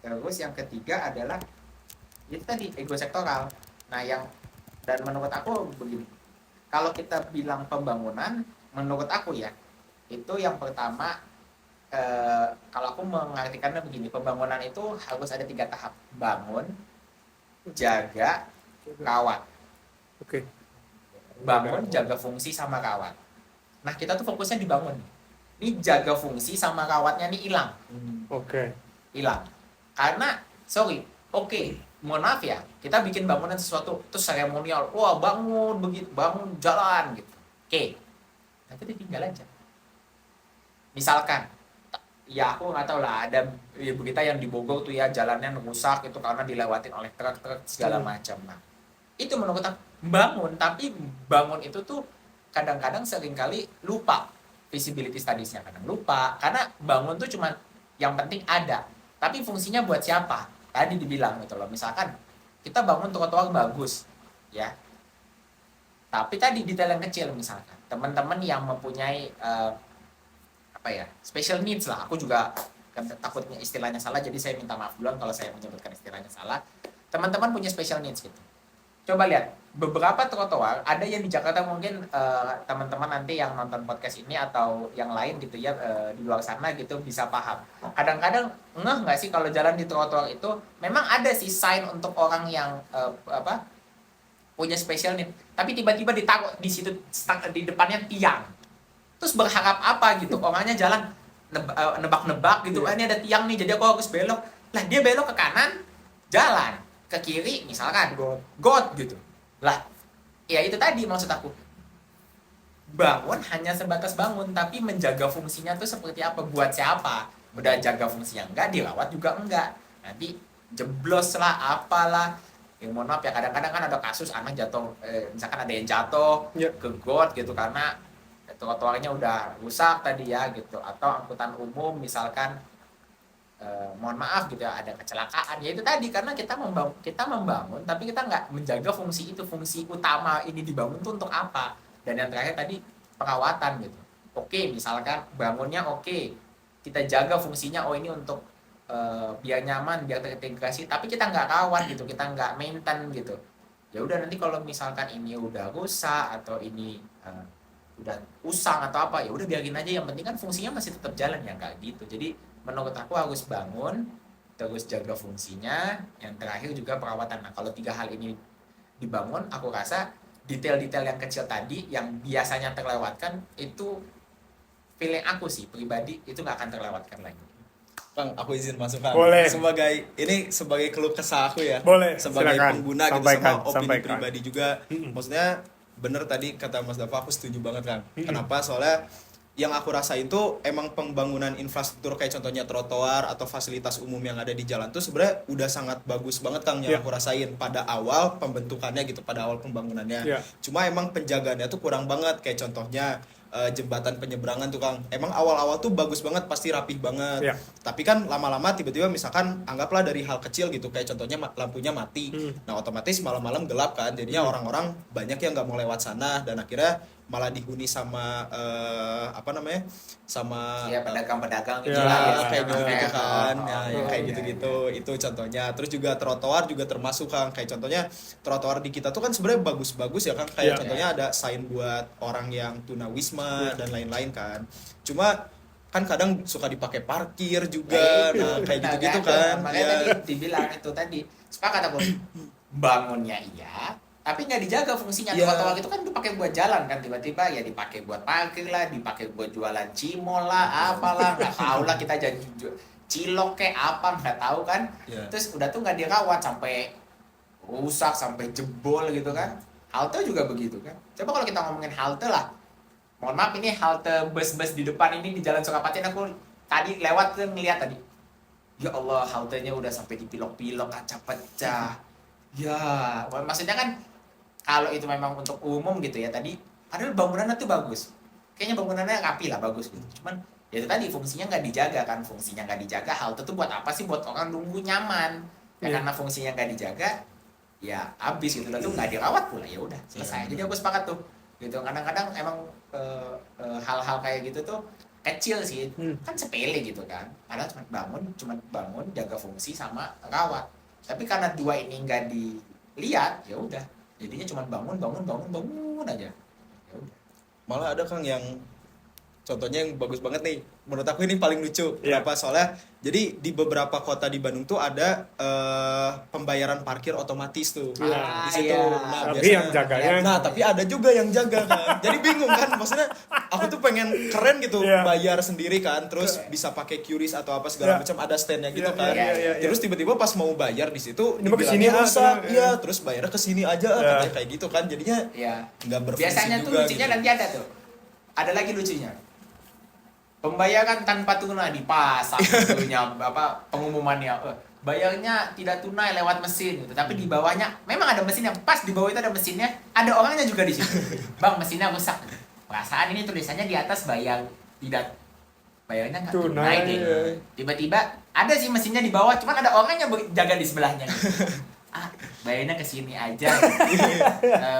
Terus yang ketiga adalah itu tadi, ego sektoral. Nah, dan menurut aku begini, kalau kita bilang pembangunan, menurut aku ya, itu yang pertama, kalau aku mengartikannya begini, pembangunan itu harus ada 3 tahap: bangun, jaga, rawat. Oke. Bangun, jaga fungsi, sama rawat. Nah, kita tuh fokusnya di bangun. Ini jaga fungsi sama rawatnya nih hilang. Oke. Hilang. Karena, mohon maaf ya, kita bikin bangunan sesuatu, terus seremonial, wah bangun, begitu, bangun jalan gitu. Oke. Nanti ditinggal aja. Misalkan, ya aku nggak tahu lah, ada ya berita yang di Bogor tuh ya, jalannya rusak itu karena dilewatin oleh truk-truk segala macam. Nah, itu menurut aku bangun, tapi bangun itu tuh kadang-kadang seringkali lupa visibility studies-nya, kadang lupa, karena bangun tuh cuma yang penting ada, tapi fungsinya buat siapa? Tadi dibilang gitu loh, misalkan kita bangun trotoar bagus ya, tapi tadi detail yang kecil, misalkan teman-teman yang mempunyai special needs lah, aku juga takutnya istilahnya salah, jadi saya minta maaf duluan kalau saya menyebutkan istilahnya salah. Teman-teman punya special needs gitu, coba lihat beberapa trotoar ada yang di Jakarta, mungkin teman-teman nanti yang nonton podcast ini atau yang lain gitu ya, di luar sana gitu bisa paham. Kadang-kadang nggak sih kalau jalan di trotoar itu memang ada sih sign untuk orang yang punya special need, tapi tiba-tiba ditaruh di situ di depannya tiang. Terus berharap apa gitu? Orangnya jalan nebak-nebak gitu. Ini ada tiang nih, jadi aku harus belok. Lah dia belok ke kanan, jalan ke kiri misalkan, got gitu. Lah, ya itu tadi maksud aku. Bangun hanya sebatas bangun, tapi menjaga fungsinya tuh seperti apa, buat siapa? Udah jaga fungsinya enggak, dirawat juga enggak. Nanti jeblos lah, apalah. Ya mohon maaf ya, kadang-kadang kan ada kasus anak jatuh, misalkan ada yang jatuh ke got gitu karena trotoarnya udah rusak tadi ya gitu, atau angkutan umum misalkan mohon maaf gitu ya, ada kecelakaan. Ya itu tadi, karena kita membangun tapi kita nggak menjaga fungsi itu, fungsi utama ini dibangun tuh untuk apa. Dan yang terakhir tadi, perawatan gitu. Oke, misalkan bangunnya oke, kita jaga fungsinya, ini untuk biar nyaman, biar terintegrasi, tapi kita nggak rawat gitu, kita nggak maintain gitu. Ya udah, nanti kalau misalkan ini udah rusak atau ini udah usang atau apa, ya udah biarin aja, yang penting kan fungsinya masih tetap jalan, ya nggak gitu. Jadi menurut aku harus bangun, terus jaga fungsinya, yang terakhir juga perawatan. Nah, kalau 3 hal ini dibangun, aku rasa detail-detail yang kecil tadi yang biasanya terlewatkan itu, feeling aku sih pribadi, itu nggak akan terlewatkan lagi. Kang, aku izin masuk Kang. Boleh. Sebagai keluh kesah aku ya. Boleh. Sebagai Silakan. pengguna gitu, sama opini pribadi juga. Maksudnya bener tadi kata Mas Dava, aku setuju banget Kang. Kenapa? Soalnya yang aku rasain tuh emang pembangunan infrastruktur kayak contohnya trotoar atau fasilitas umum yang ada di jalan tuh sebenarnya udah sangat bagus banget Kang yang Iya. aku rasain pada awal pembentukannya gitu, pada awal pembangunannya. Iya. Cuma emang penjagaannya tuh kurang banget, kayak contohnya jembatan penyeberangan tuh Kang. Emang awal-awal tuh bagus banget, pasti rapih banget. Iya. Tapi kan lama-lama tiba-tiba misalkan anggaplah dari hal kecil gitu, kayak contohnya lampunya mati. Nah, otomatis malam-malam gelap kan. Jadinya orang-orang banyak yang nggak mau lewat sana dan akhirnya malah dihuni sama apa namanya? Sama Ya pedagang-pedagang gitu Ya, lah ya, biasanya. kayak gitu-gitu kan. Oh, Ya, oh, yang kayak iya, gitu-gitu itu contohnya. Terus juga trotoar juga termasuk Kang. Kayak contohnya trotoar di kita tuh kan sebenarnya bagus-bagus ya Kang. Kayak Iya. contohnya ada sign buat orang yang tunawisma dan lain-lain kan. Cuma kan kadang suka dipakai parkir juga. Nah, kayak gitu-gitu kan. Makanya Ya. tadi dibilang itu tadi sepakat aku, bangunnya iya tapi nggak dijaga fungsinya. Iya. Trotoar itu kan dipakai buat jalan kan, tiba-tiba ya dipakai buat parkir lah, dipakai buat jualan cimol lah, apalah nggak tahu lah, kita jadi cilok kayak apa nggak tahu kan. Iya. Terus udah tuh nggak dirawat sampai rusak, sampai jebol gitu kan. Halte juga begitu kan. Coba kalau kita ngomongin halte lah, mohon maaf ini halte bus-bus di depan ini di Jalan Sukapati, aku tadi lewat tuh ngeliat tadi, ya Allah haltenya udah sampai dipilok-pilok, kaca pecah. Ya maksudnya kan kalau itu memang untuk umum gitu ya tadi, padahal bangunannya tuh bagus, kayaknya bangunannya rapi lah, bagus gitu. Cuman ya itu tadi fungsinya nggak dijaga kan, fungsinya nggak dijaga. Halte tuh buat apa sih? Buat orang nunggu nyaman ya. Iya. Karena fungsinya nggak dijaga ya habis gitu, dan tuh nggak dirawat pula, ya udah selesai. Jadi aku sepakat tuh gitu. Kadang-kadang emang hal-hal kayak gitu tuh kecil sih, kan sepele gitu kan, padahal cuma bangun jaga fungsi sama rawat. Tapi karena dua ini nggak dilihat, ya udah jadinya cuma bangun aja. Ya udah. Malah ada Kang yang contohnya yang bagus banget nih, menurut aku ini paling lucu. Iya. Kenapa? Soalnya jadi di beberapa kota di Bandung tuh ada pembayaran parkir otomatis tuh. Iya. Di situ. Iya. Nah, Tapi biasanya- yang jaganya Nah, tapi ada juga yang jaga kan. Jadi bingung kan, maksudnya aku tuh pengen keren gitu, Iya. bayar sendiri kan, terus Iya. bisa pakai QRIS atau apa segala Iya. macam, ada standnya gitu Iya, kan. iya, iya, iya. Terus tiba-tiba pas mau bayar di situ Ini mau kesini, dibilangnya rusak, atau- iya, terus bayarnya kesini aja, Iya. katanya kayak gitu kan. Jadinya Ya. nggak berfungsi Biasanya tuh juga lucunya gitu. nanti ada tuh. Ada lagi lucunya. Pembayaran tanpa tunai dipasang tentunya apa pengumumannya. Bayarnya tidak tunai lewat mesin gitu. Tapi di bawahnya memang ada mesinnya. Pas di bawah itu ada mesinnya, ada orangnya juga di situ. Bang, mesinnya rusak. Perasaan ini tulisannya di atas bayar tidak, bayarnya nggak tunai Tunai, deh. ya. Tiba-tiba ada sih mesinnya di bawah, cuman ada orangnya jaga di sebelahnya. Bayarnya ke sini aja.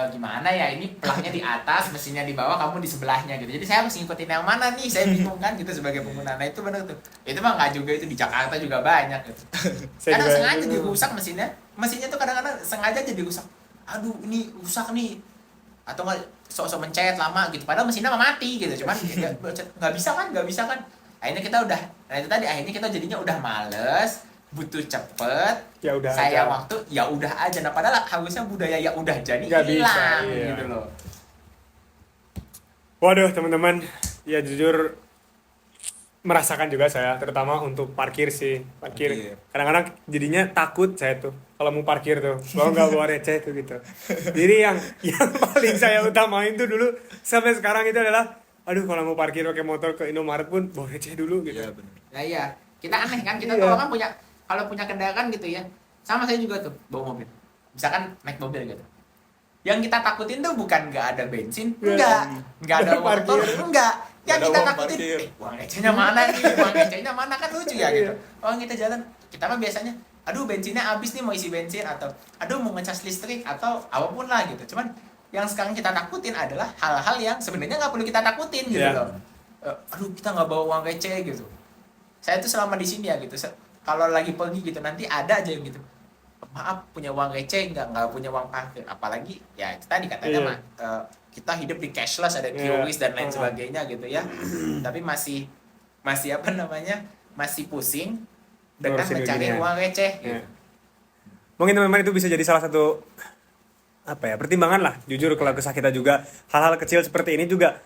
Gimana ya, ini pelahnya di atas, mesinnya di bawah, kamu di sebelahnya gitu. Jadi saya harus ngikutin yang mana nih? Saya bingung kan gitu sebagai pengguna. Nah, itu benar tuh. Itu mah nggak juga, itu di Jakarta juga banyak gitu. Saya Kadang juga- sengaja dirusak mesinnya. Mesinnya tuh kadang-kadang sengaja jadi rusak. Aduh, ini rusak nih. Atau nggak sok-sok mencet lama gitu. Padahal mesinnya mah mati gitu. Cuman nggak bisa kan. Akhirnya kita udah, nah itu tadi akhirnya kita jadinya udah males, butuh cepet, Ya udah saya aja. waktu ya udah aja. Nah padahal harusnya budaya ya udah jadi Nggak bisa, hilang iya. gitu loh. Waduh teman-teman, ya jujur merasakan juga saya, terutama untuk parkir sih, parkir. Parkir. Kadang-kadang jadinya takut saya tuh kalau mau parkir tuh, bawa nggak bawa receh tuh gitu. Jadi yang paling saya utamain tuh dulu sampai sekarang itu adalah, aduh kalau mau parkir pakai motor ke Indomaret pun bawa receh dulu gitu. Iya, benar. Nah iya, kita aneh kan, kita Iya. tuh orang punya, kalau punya kendaraan gitu ya, sama saya juga tuh bawa mobil. Misalkan naik mobil gitu. Yang kita takutin tuh bukan nggak ada bensin, Iya. nggak ada motor, Parkir. enggak. Yang Nggak ada kita uang takutin, parkir. uang recehnya mana nih, uang recehnya mana, kan lucu ya gitu. Oh kita jalan, kita mah biasanya, aduh bensinnya habis nih mau isi bensin, atau aduh mau ngecas listrik, atau apapun lah gitu. Cuman yang sekarang kita takutin adalah hal-hal yang sebenarnya nggak perlu kita takutin gitu Iya. loh. Aduh kita nggak bawa uang receh gitu. Saya tuh selama di sini ya gitu, kalau lagi pergi gitu nanti ada aja yang gitu, maaf punya uang receh nggak punya uang parkir. Apalagi ya itu tadi katanya Iya. mah kita hidup di cashless, ada Iya. QRIS dan lain Oh. sebagainya gitu ya. Tapi masih apa namanya, masih pusing dengan Ngurusin mencari beginian. uang receh Iya. gitu. Mungkin teman-teman itu bisa jadi salah satu apa ya, pertimbangan lah. Jujur kalau kesah kita juga hal-hal kecil seperti ini juga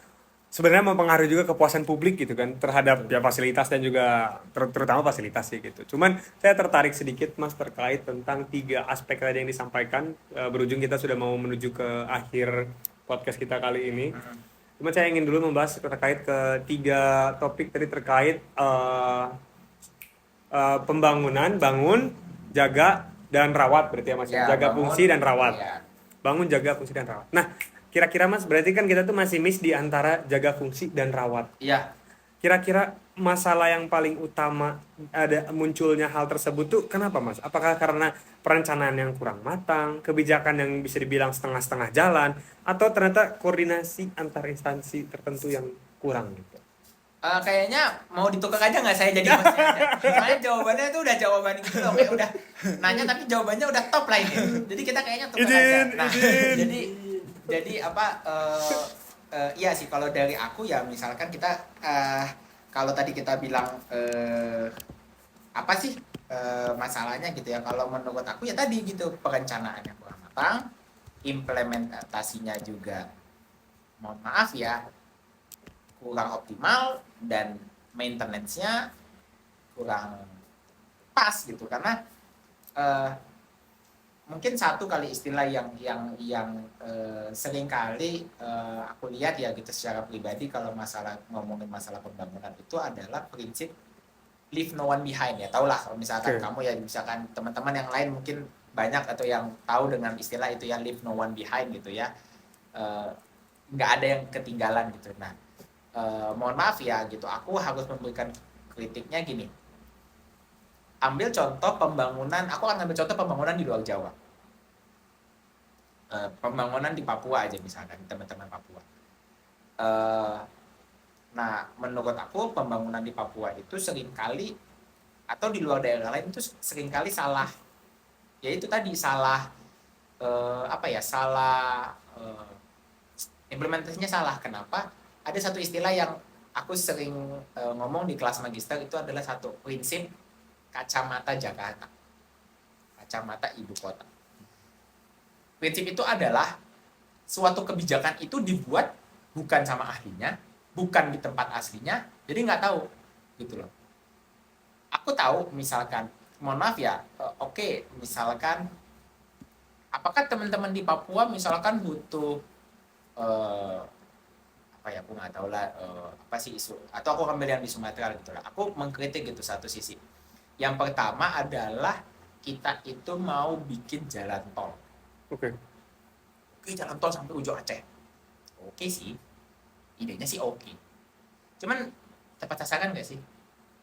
sebenarnya mempengaruhi juga kepuasan publik gitu kan terhadap ya fasilitas dan juga terutama fasilitas sih gitu. Cuman saya tertarik sedikit Mas terkait tentang 3 aspek tadi yang disampaikan. Berujung kita sudah mau menuju ke akhir podcast kita kali ini. Cuma saya ingin dulu membahas terkait ketiga topik tadi terkait pembangunan, bangun, jaga, dan rawat berarti ya Mas. Ya, Jaga bangun, fungsi dan rawat. ya. Bangun, jaga, fungsi, dan rawat. Nah, kira-kira Mas, berarti kan kita tuh masih miss di antara jaga fungsi dan rawat. Iya. Kira-kira masalah yang paling utama ada munculnya hal tersebut tuh kenapa Mas? Apakah karena perencanaan yang kurang matang, kebijakan yang bisa dibilang setengah-setengah jalan, atau ternyata koordinasi antar instansi tertentu yang kurang gitu? Kayaknya mau ditukar aja nggak saya jadi hostnya aja. Soalnya jawabannya tuh udah jawaban gitu loh, kayak udah nanya tapi jawabannya udah top lah ini. Jadi kita kayaknya tukar aja. Nah, jadi apa? Iya sih kalau dari aku ya misalkan kita kalau tadi kita bilang apa sih masalahnya gitu ya. Kalau menurut aku ya tadi gitu perencanaannya kurang matang, implementasinya juga mohon maaf ya kurang optimal dan maintenance-nya kurang pas gitu karena mungkin satu kali istilah yang sering kali aku lihat ya gitu secara pribadi kalau ngomongin masalah pembangunan itu adalah prinsip leave no one behind ya tau lah kalau misalkan kamu ya misalkan teman-teman yang lain mungkin banyak atau yang tahu dengan istilah itu ya leave no one behind gitu ya nggak ada yang ketinggalan gitu. Nah mohon maaf ya gitu aku harus memberikan kritiknya gini, ambil contoh pembangunan, aku akan ambil contoh pembangunan di luar Jawa, pembangunan di Papua aja misalkan teman-teman Papua. Nah menurut aku pembangunan di Papua itu seringkali atau di luar daerah lain itu seringkali salah, yaitu tadi salah implementasinya salah. Kenapa? Ada satu istilah yang aku sering ngomong di kelas magister itu adalah satu prinsip kacamata Jakarta, kacamata ibu kota. Prinsip itu adalah suatu kebijakan itu dibuat bukan sama ahlinya, bukan di tempat aslinya, jadi nggak tahu gitu loh. Aku tahu misalkan, mohon maaf ya, oke, misalkan apakah teman-teman di Papua misalkan butuh aku nggak tahu lah apa sih isu atau aku ambil yang di Sumatera gitu lah. Aku mengkritik gitu satu sisi. Yang pertama adalah kita itu mau bikin jalan tol. Oke, jalan tol sampai ujung Aceh. Oke sih, idenya sih oke. Cuman tepat sasaran nggak sih?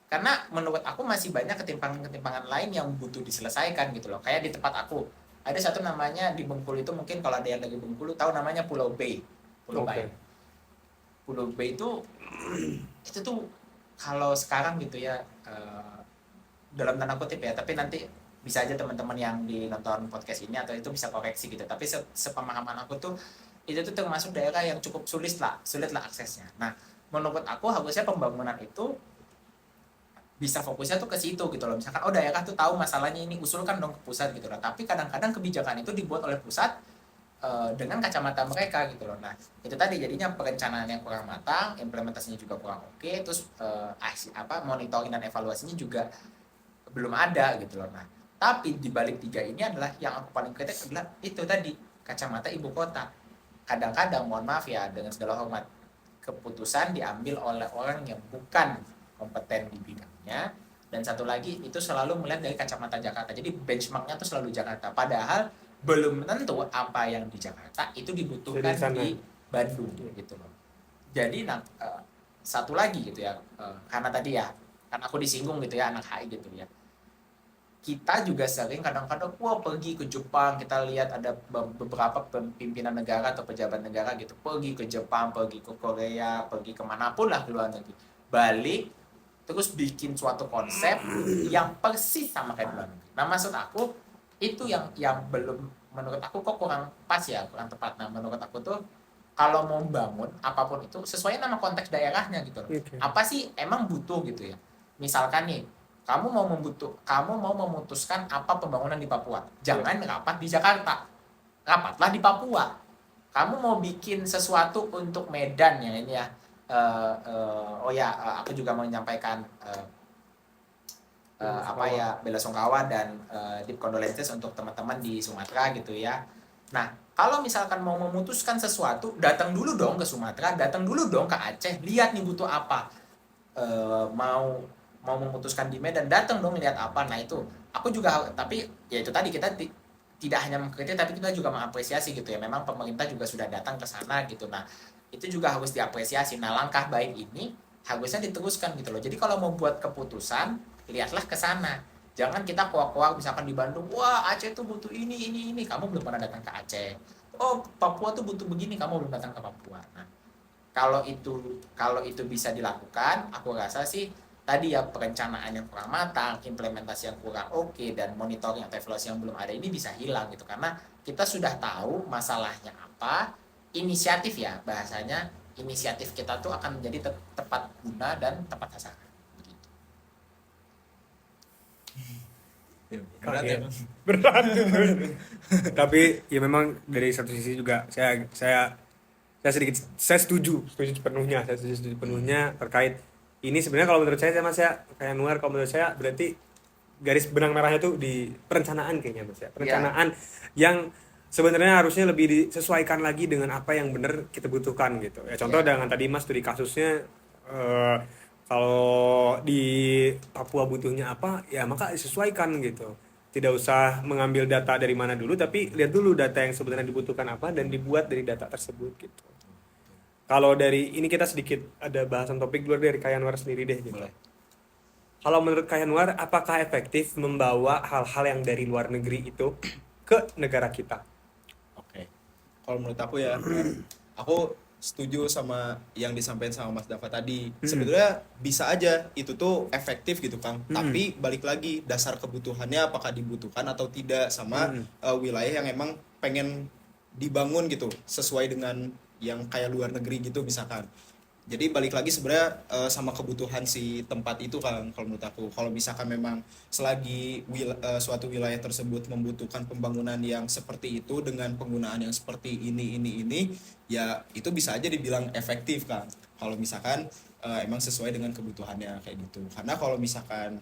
Karena menurut aku masih banyak ketimpangan-ketimpangan lain yang butuh diselesaikan gitu loh. Kayak di tempat aku ada satu namanya di Bengkulu itu mungkin kalau ada yang dari Bengkulu tahu namanya Pulau B, Pulau Bayi. Pulau B itu tuh kalau sekarang gitu ya dalam tanda kutip ya, tapi nanti bisa aja teman-teman yang nonton podcast ini atau itu bisa koreksi gitu. Tapi sepemahaman aku tuh itu tuh termasuk daerah yang cukup sulit lah aksesnya. Nah, menurut aku harusnya pembangunan itu bisa fokusnya tuh ke situ gitu loh. Misalkan daerah tuh tahu masalahnya ini usulkan dong ke pusat gitu loh. Tapi kadang-kadang kebijakan itu dibuat oleh pusat dengan kacamata mereka gitu loh. Nah itu tadi jadinya perencanaan yang kurang matang, implementasinya juga kurang oke, terus monitoring dan evaluasinya juga belum ada gitu loh. Nah tapi di balik tiga ini adalah yang aku paling kritik adalah itu tadi kacamata ibu kota. Kadang-kadang mohon maaf ya dengan segala hormat keputusan diambil oleh orang yang bukan kompeten di bidangnya, dan satu lagi itu selalu melihat dari kacamata Jakarta. Jadi benchmarknya tuh selalu Jakarta, padahal belum tentu apa yang di Jakarta itu dibutuhkan di Bandung gitu loh. Jadi satu lagi gitu ya, karena tadi ya kan aku disinggung gitu ya anak HI gitu ya, kita juga sering kadang-kadang pergi ke Jepang, kita lihat ada beberapa pimpinan negara atau pejabat negara gitu pergi ke Jepang, pergi ke Korea, pergi kemanapun lah ke luar negeri, balik terus bikin suatu konsep yang persis sama kayak luar negeri. Nah maksud aku itu yang belum, menurut aku kok kurang pas ya, kurang tepat. Nah menurut aku tuh kalau mau bangun apapun itu sesuai nama konteks daerahnya gitu loh. Apa sih emang butuh gitu ya, misalkan nih kamu mau memutuskan apa pembangunan di Papua, jangan rapat di Jakarta, rapatlah di Papua. Kamu mau bikin sesuatu untuk Medan ya ini ya, aku juga mau menyampaikan bela sungkawa dan deep condolences untuk teman-teman di Sumatera gitu ya. Nah, kalau misalkan mau memutuskan sesuatu, datang dulu dong ke Sumatera, datang dulu dong ke Aceh, lihat nih butuh apa. Mau memutuskan di Medan, datang dong lihat apa. Nah itu aku juga, tapi ya itu tadi kita tidak hanya mengkritik, tapi kita juga mengapresiasi gitu ya. Memang pemerintah juga sudah datang ke sana gitu. Nah itu juga harus diapresiasi. Nah langkah baik ini harusnya diteruskan gitu loh. Jadi kalau mau buat keputusan, lihatlah ke sana. Jangan kita kuak-kuak misalkan di Bandung, wah Aceh tuh butuh ini, kamu belum pernah datang ke Aceh. Oh Papua tuh butuh begini, kamu belum datang ke Papua. Nah kalau itu bisa dilakukan, aku rasa sih tadi ya perencanaan yang kurang matang, implementasi yang kurang oke, dan monitoring atau evaluasi yang belum ada ini bisa hilang gitu, karena kita sudah tahu masalahnya apa, inisiatif ya bahasanya, inisiatif kita tuh akan menjadi tepat guna dan tepat sasaran. Begitu. Berat ya. Berat. Tapi ya memang dari satu sisi juga saya setuju sepenuhnya, terkait ini. Sebenarnya kalau menurut saya Mas ya, kayak Nuar, kalau menurut saya berarti garis benang merahnya tuh di perencanaan kayaknya Mas ya. Perencanaan yang sebenarnya harusnya lebih disesuaikan lagi dengan apa yang benar kita butuhkan gitu. Ya contoh dengan tadi Mas tuh di kasusnya, kalau di Papua butuhnya apa, ya maka disesuaikan gitu. Tidak usah mengambil data dari mana dulu, tapi lihat dulu data yang sebenarnya dibutuhkan apa dan dibuat dari data tersebut gitu. Kalau dari ini kita sedikit ada bahasan topik luar dari Kak Yanwar sendiri deh gitu. Boleh. Kalau menurut Kak Yanwar, apakah efektif membawa hal-hal yang dari luar negeri itu ke negara kita? Oke. Kalau menurut aku ya, aku setuju sama yang disampaikan sama Mas Dava tadi. Sebenarnya bisa aja itu tuh efektif gitu Kang. Tapi balik lagi dasar kebutuhannya apakah dibutuhkan atau tidak sama wilayah yang emang pengen dibangun gitu sesuai dengan yang kayak luar negeri gitu misalkan. Jadi balik lagi sebenarnya sama kebutuhan si tempat itu kan kalau menurut aku. Kalau misalkan memang selagi suatu wilayah tersebut membutuhkan pembangunan yang seperti itu dengan penggunaan yang seperti ini ya itu bisa aja dibilang efektif kan. Kalau misalkan emang sesuai dengan kebutuhannya kayak gitu. Karena kalau misalkan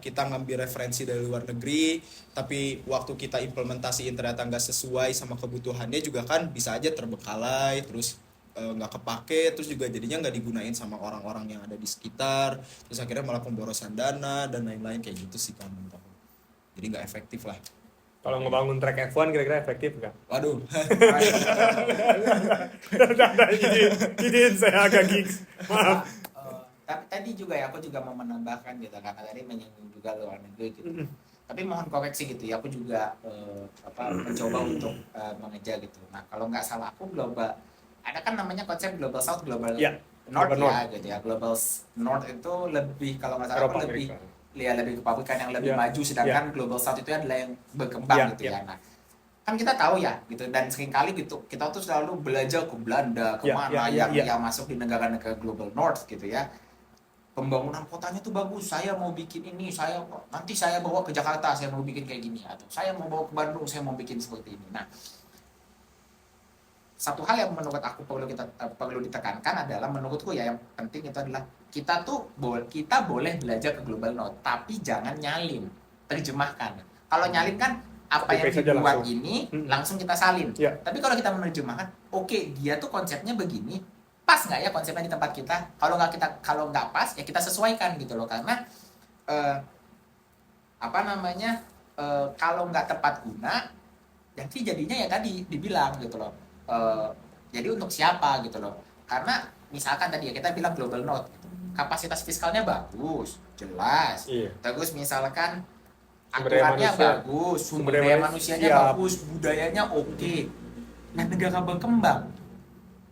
kita ngambil referensi dari luar negeri tapi waktu kita implementasiin ternyata nggak sesuai sama kebutuhannya juga kan bisa aja terbengkalai terus nggak kepake, terus juga jadinya nggak digunain sama orang-orang yang ada di sekitar, terus akhirnya malah pemborosan dana dan lain-lain kayak gitu sih kan, jadi nggak efektif lah. Kalau ngebangun track F1 kira-kira efektif nggak? Waduh. Jadi saya agak gigs, maaf. Tapi tadi juga ya aku juga mau menambahkan gitu, karena tadi menyinggung juga luar negeri gitu. Tapi mohon koreksi gitu ya, aku juga mencoba untuk mengejar gitu. Nah kalau nggak salah aku global, ada kan namanya konsep global south, global north ya gitu ya. Global north itu lebih kalau nggak salah aku lebih ke pabrikan yang lebih maju, sedangkan global south itu adalah yang berkembang gitu ya. Nah kan kita tahu ya gitu, dan seringkali gitu kita tuh selalu belajar ke Belanda kemana yang masuk di negara-negara global north gitu ya. Pembangunan kotanya tuh bagus, saya mau bikin ini, nanti saya bawa ke Jakarta, saya mau bikin kayak gini, atau saya mau bawa ke Bandung, saya mau bikin seperti ini. Nah satu hal yang menurut aku perlu ditekankan adalah, menurutku ya yang penting itu adalah kita boleh belajar ke global north, tapi jangan nyalin, terjemahkan. Kalau nyalin kan apa yang dibuat ini langsung kita salin. Tapi kalau kita menerjemahkan, oke, dia tuh konsepnya begini, pas nggak ya konsepnya di tempat kita? Kalau nggak pas ya kita sesuaikan gitu loh, karena kalau nggak tepat guna, jadi jadinya ya tadi dibilang gitu loh. Jadi untuk siapa gitu loh, karena misalkan tadi ya kita bilang global north gitu. Kapasitas fiskalnya bagus, jelas, terus misalkan aturannya bagus, sumber daya manusianya bagus, budayanya oke. Nah negara berkembang,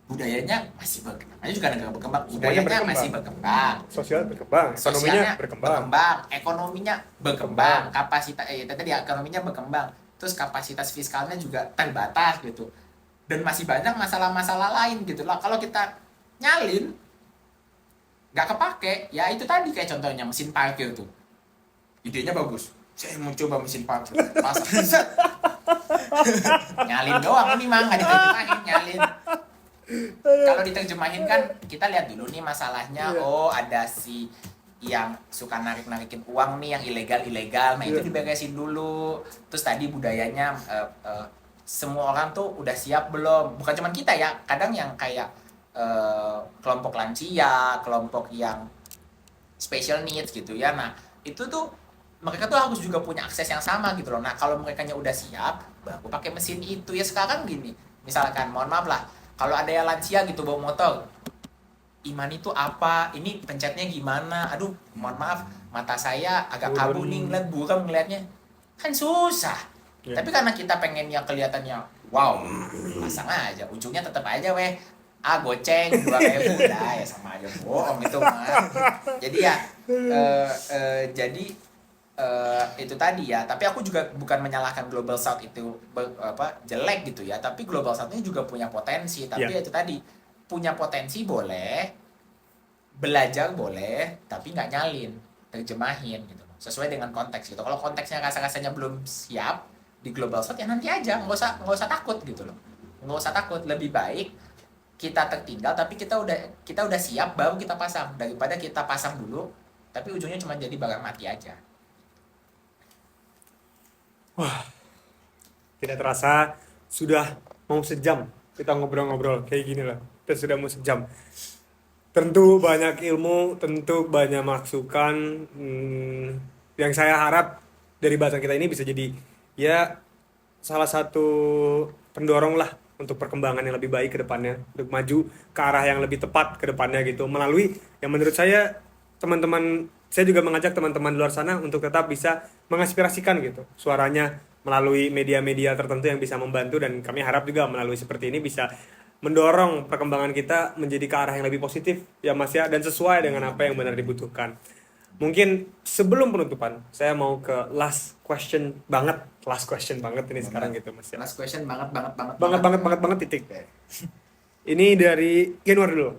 budayanya masih berkembang, juga negara berkembang, budayanya masih berkembang, sosial berkembang, ekonominya berkembang, ekonominya berkembang, kapasitas tadi ekonominya berkembang, terus kapasitas fiskalnya juga terbatas gitu. Dan masih banyak masalah-masalah lain gitu lah. Kalau kita nyalin nggak kepake, ya itu tadi kayak contohnya mesin parkir tuh, idenya bagus, saya mau coba mesin parkir, nyalin doang ini mah nggak diterjemahin, nyalin. Kalau diterjemahin kan kita lihat dulu nih masalahnya. Ada si yang suka narik-narikin uang nih, yang ilegal, nah itu diberesin dulu. Terus tadi budayanya semua orang tuh udah siap belum, bukan cuma kita ya, kadang yang kayak kelompok lansia, kelompok yang special needs gitu ya. Nah, itu tuh mereka tuh harus juga punya akses yang sama gitu loh. Nah, kalau mereka udah siap, baru pakai mesin itu. Ya sekarang gini, misalkan mohon maaf lah, kalau ada yang lansia gitu bawa motor, Iman itu apa? Ini pencetnya gimana? Aduh, mohon maaf, mata saya agak kabur nih ngeliat, buram ngeliatnya. Kan susah. Iya. Tapi karena kita pengennya kelihatannya wow, pasang aja. Ujungnya tetap aja weh. Goceng 2.000 dah ya sama aja bohong itu mah. Jadi ya jadi itu tadi ya. Tapi aku juga bukan menyalahkan Global South itu jelek gitu ya. Tapi Global South ini juga punya potensi. Tapi Iya. itu tadi punya potensi boleh, belajar boleh, tapi nggak nyalin, terjemahin gitu loh. Sesuai dengan konteks gitu. Kalau konteksnya rasa-rasanya belum siap di Global South ya nanti aja, nggak usah takut gitu loh. Nggak usah takut, lebih baik kita tertinggal tapi kita udah siap baru kita pasang daripada kita pasang dulu tapi ujungnya cuma jadi barang mati aja. Tidak terasa sudah mau sejam kita ngobrol-ngobrol kayak gini lah. Kita sudah mau sejam. Tentu banyak ilmu, tentu banyak masukan yang saya harap dari bahasan kita ini bisa jadi ya salah satu pendorong lah untuk perkembangan yang lebih baik ke depannya, untuk maju ke arah yang lebih tepat ke depannya gitu. Melalui yang menurut saya teman-teman, saya juga mengajak teman-teman di luar sana untuk tetap bisa mengaspirasikan gitu suaranya melalui media-media tertentu yang bisa membantu, dan kami harap juga melalui seperti ini bisa mendorong perkembangan kita menjadi ke arah yang lebih positif ya Mas ya, dan sesuai dengan apa yang benar dibutuhkan. Mungkin sebelum penutupan, saya mau ke last question banget ini sekarang gitu Mas ya. Last question banget Banget titik. Ini dari Januar dulu.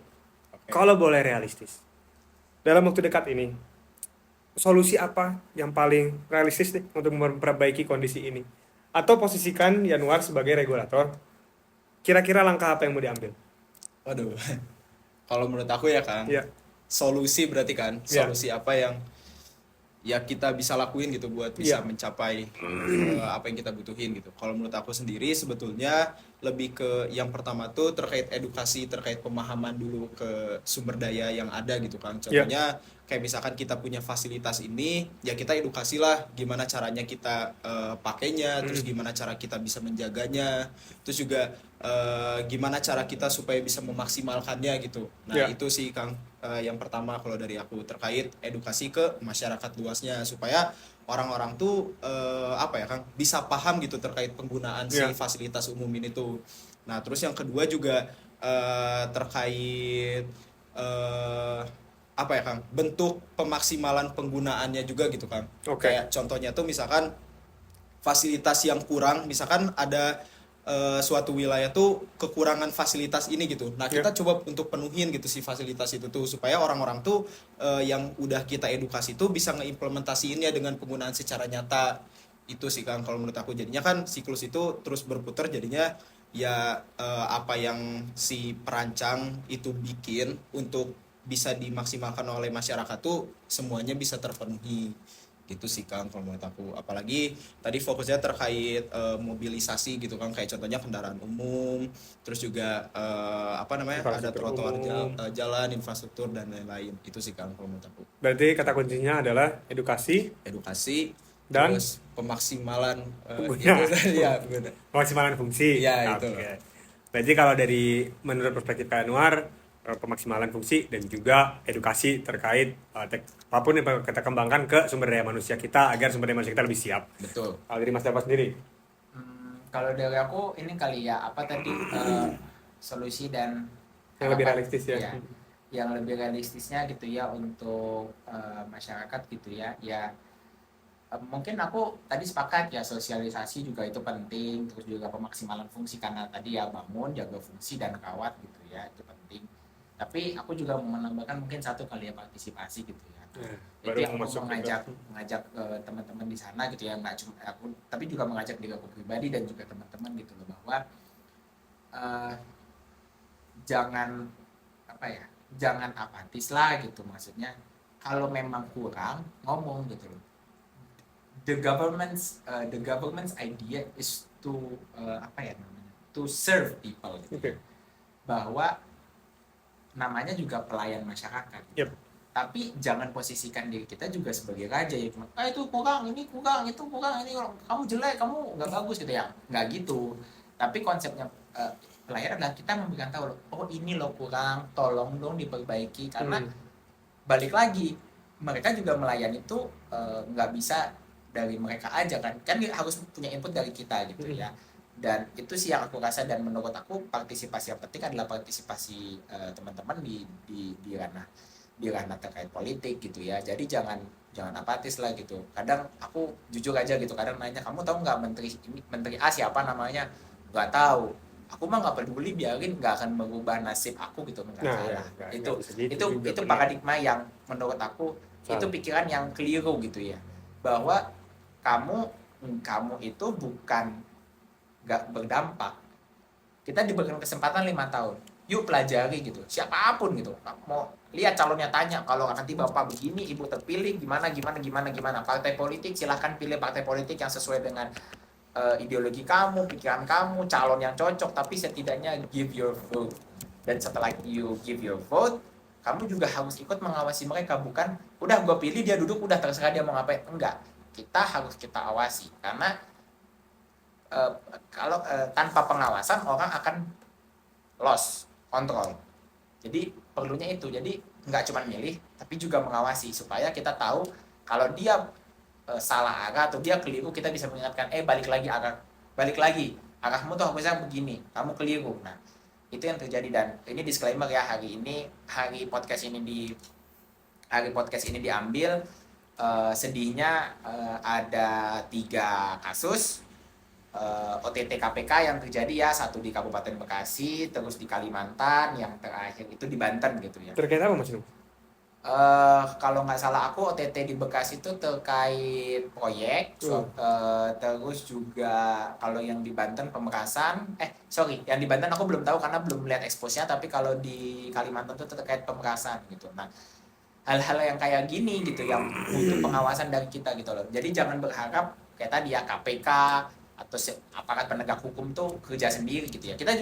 Kalau boleh realistis, dalam waktu dekat ini, solusi apa yang paling realistis nih untuk memperbaiki kondisi ini? Atau posisikan Januar sebagai regulator, kira-kira langkah apa yang mau diambil? Waduh. Kalau menurut aku ya Kang, Iya. solusi berarti kan, Iya. solusi apa yang ya kita bisa lakuin gitu buat bisa Iya. mencapai apa yang kita butuhin gitu. Kalau menurut aku sendiri sebetulnya lebih ke yang pertama tuh terkait edukasi, terkait pemahaman dulu ke sumber daya yang ada gitu kan. Contohnya kayak misalkan kita punya fasilitas ini, ya kita edukasilah gimana caranya kita pakainya, terus gimana cara kita bisa menjaganya, terus juga gimana cara kita supaya bisa memaksimalkannya gitu. Nah, Iya. itu sih Kang yang pertama kalau dari aku terkait edukasi ke masyarakat luasnya supaya orang-orang tuh apa ya Kang bisa paham gitu terkait penggunaan si Iya. fasilitas umum ini tuh. Nah, terus yang kedua juga terkait apa ya Kang, bentuk pemaksimalan penggunaannya juga gitu Kang. Oke. Kayak contohnya tuh misalkan fasilitas yang kurang, misalkan ada suatu wilayah tuh kekurangan fasilitas ini gitu. Nah, kita coba untuk penuhin gitu si fasilitas itu tuh supaya orang-orang tuh yang udah kita edukasi tuh bisa ngeimplementasiinnya dengan penggunaan secara nyata. Itu sih Kang kalau menurut aku, jadinya kan siklus itu terus berputar, jadinya ya apa yang si perancang itu bikin untuk bisa dimaksimalkan oleh masyarakat tuh semuanya bisa terpenuhi. Gitu sih Kang kalau menurut aku. Apalagi tadi fokusnya terkait mobilisasi gitu kan, kayak contohnya kendaraan umum, terus juga apa namanya, ada Infrastruktur trotoar umum. jalan, infrastruktur dan lain-lain. Itu sih Kang kalau menurut aku. Berarti kata kuncinya adalah edukasi, Edukasi dan terus pemaksimalan pengguna. itu ya benar. Pemaksimalan fungsi. Iya, itu. Oke. Berarti kalau dari menurut perspektif Kak Anwar, pemaksimalan fungsi dan juga edukasi terkait apapun yang kita kembangkan ke sumber daya manusia kita agar sumber daya manusia kita lebih siap. Betul. Kalau dari Mas Dapat sendiri, Kalau dari aku ini kali ya apa tadi solusi dan yang lebih harapan, realistis ya. yang lebih realistisnya gitu ya untuk masyarakat gitu ya. Mungkin aku tadi sepakat ya, sosialisasi juga itu penting, terus juga pemaksimalan fungsi karena tadi ya bangun, jaga fungsi dan rawat gitu ya, itu penting. Tapi aku juga mau menambahkan mungkin satu kali ya, partisipasi gitu ya. Jadi aku mengajak teman-teman di sana gitu ya, nggak cuma aku, tapi juga mengajak diri aku pribadi dan juga teman-teman gitu loh, bahwa jangan apa ya, jangan apatis lah gitu, maksudnya kalau memang kurang ngomong gitu loh. The government's idea is apa ya namanya, to serve people gitu. Oke. Bahwa namanya juga pelayan masyarakat. Yep. Tapi jangan posisikan diri kita juga sebagai raja ya, cuma itu kurang, ini kurang, itu kurang, ini kurang. Kamu jelek, kamu nggak bagus gitu ya, nggak gitu. Tapi konsepnya pelayan adalah kita memberikan tahu, oh ini lo kurang, tolong dong diperbaiki. Karena balik lagi, mereka juga melayani itu nggak bisa dari mereka aja kan harus punya input dari kita gitu ya. Dan itu sih yang aku rasa, dan menurut aku partisipasi yang penting adalah partisipasi teman-teman di ranah terkait politik gitu ya. Jadi jangan apatis lah gitu. Kadang aku jujur aja gitu, kadang nanya, kamu tahu nggak menteri A siapa namanya? Nggak tahu. Aku mah nggak peduli, biarin, nggak akan mengubah nasib aku gitu. Itu paradigma yang menurut aku itu pikiran yang keliru gitu ya, bahwa kamu itu bukan nggak berdampak. Kita diberikan kesempatan 5 tahun, yuk pelajari gitu, siapapun gitu. Mau lihat calonnya, tanya, kalau nanti bapak begini, ibu terpilih, gimana, partai politik, silahkan pilih partai politik yang sesuai dengan ideologi kamu, pikiran kamu, calon yang cocok. Tapi setidaknya give your vote. Dan setelah you give your vote, kamu juga harus ikut mengawasi mereka. Bukan udah gue pilih, dia duduk, udah terserah dia mau ngapain. Enggak, kita harus awasi. Karena kalau tanpa pengawasan, orang akan lost control. Jadi perlunya itu. Jadi nggak cuma milih, tapi juga mengawasi, supaya kita tahu kalau dia salah arah atau dia keliru, kita bisa mengingatkan, balik lagi arahmu tuh harusnya begini, kamu keliru. Nah, itu yang terjadi. Dan ini disclaimer ya, hari podcast ini diambil sedihnya ada 3 kasus OTT KPK yang terjadi ya, satu di Kabupaten Bekasi, terus di Kalimantan, yang terakhir itu di Banten gitu ya. Terkait apa Mas Nung? Kalau nggak salah aku, OTT di Bekasi itu terkait proyek, terus juga kalau yang di Banten pemerasan, yang di Banten aku belum tahu karena belum melihat expose-nya, tapi kalau di Kalimantan itu terkait pemerasan gitu. Nah, hal-hal yang kayak gini gitu yang butuh pengawasan dari kita gitu loh. Jadi jangan berharap kayak tadi ya, KPK atau aparat penegak hukum tuh kerja sendiri gitu ya. Kita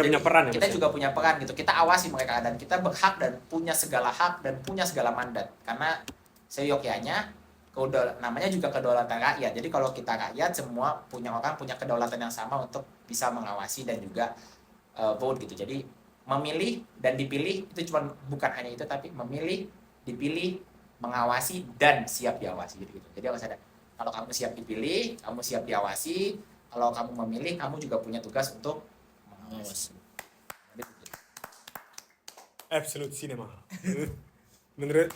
punya peran ya, kita juga punya peran gitu. Kita awasi mereka, dan kita berhak dan punya segala hak dan punya segala mandat. Karena seyogyanya namanya juga kedaulatan rakyat. Jadi kalau kita rakyat, semua orang punya kedaulatan yang sama untuk bisa mengawasi dan juga vote gitu. Jadi memilih dan dipilih itu bukan hanya itu, tapi memilih, dipilih, mengawasi, dan siap diawasi gitu. Jadi harus ada, kalau kamu siap dipilih, kamu siap diawasi. Kalau kamu memilih, kamu juga punya tugas untuk Absolute cinema. Menurut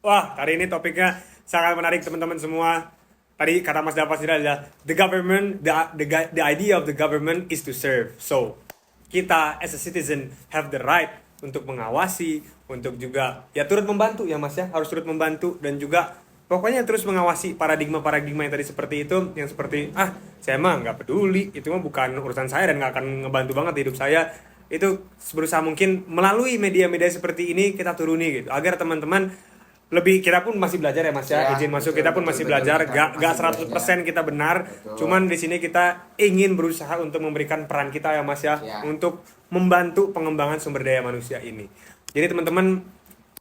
hari ini topiknya sangat menarik teman-teman semua. Tadi kata Mas Dava sendiri adalah the government, the idea of the government is to serve. So kita as a citizen have the right untuk mengawasi, untuk juga ya turut membantu ya Mas ya, harus turut membantu, dan juga pokoknya terus mengawasi paradigma yang tadi seperti itu, yang seperti saya mah nggak peduli, itu mah bukan urusan saya dan nggak akan ngebantu banget di hidup saya. Itu berusaha mungkin melalui media-media seperti ini kita turuni gitu, agar teman-teman lebih, kita pun masih belajar ya Mas ya, izin masuk, kita pun masih belajar, gak 100% kita benar, cuman di sini kita ingin berusaha untuk memberikan peran kita ya Mas ya, untuk membantu pengembangan sumber daya manusia ini. Jadi teman-teman,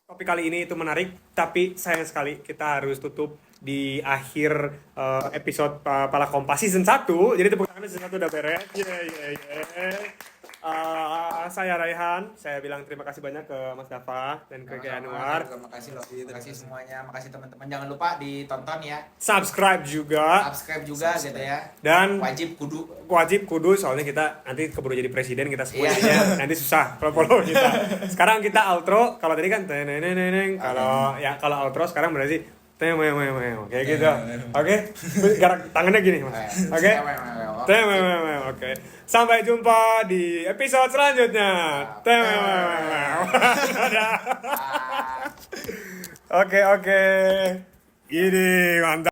topik kali ini itu menarik, tapi sayang sekali kita harus tutup di akhir episode Pala Kompas season 1. Jadi tepuk tangan, season 1 udah beres. Saya Raihan, saya bilang terima kasih banyak ke Mas Dava dan ke Anwar. Terima kasih loh, terima kasih semuanya, makasih teman-teman. Jangan lupa ditonton ya. Subscribe juga gitu ya. Dan wajib kudu, soalnya kita nanti keburu jadi presiden kita semuanya. Nanti susah follow kita. Sekarang kita outro, kalau tadi kan kalau outro sekarang berarti kayak gitu. Oke? Gerak tangannya gini, Mas. Oke? Oke. Sampai jumpa di episode selanjutnya. Oke. Ini mantap.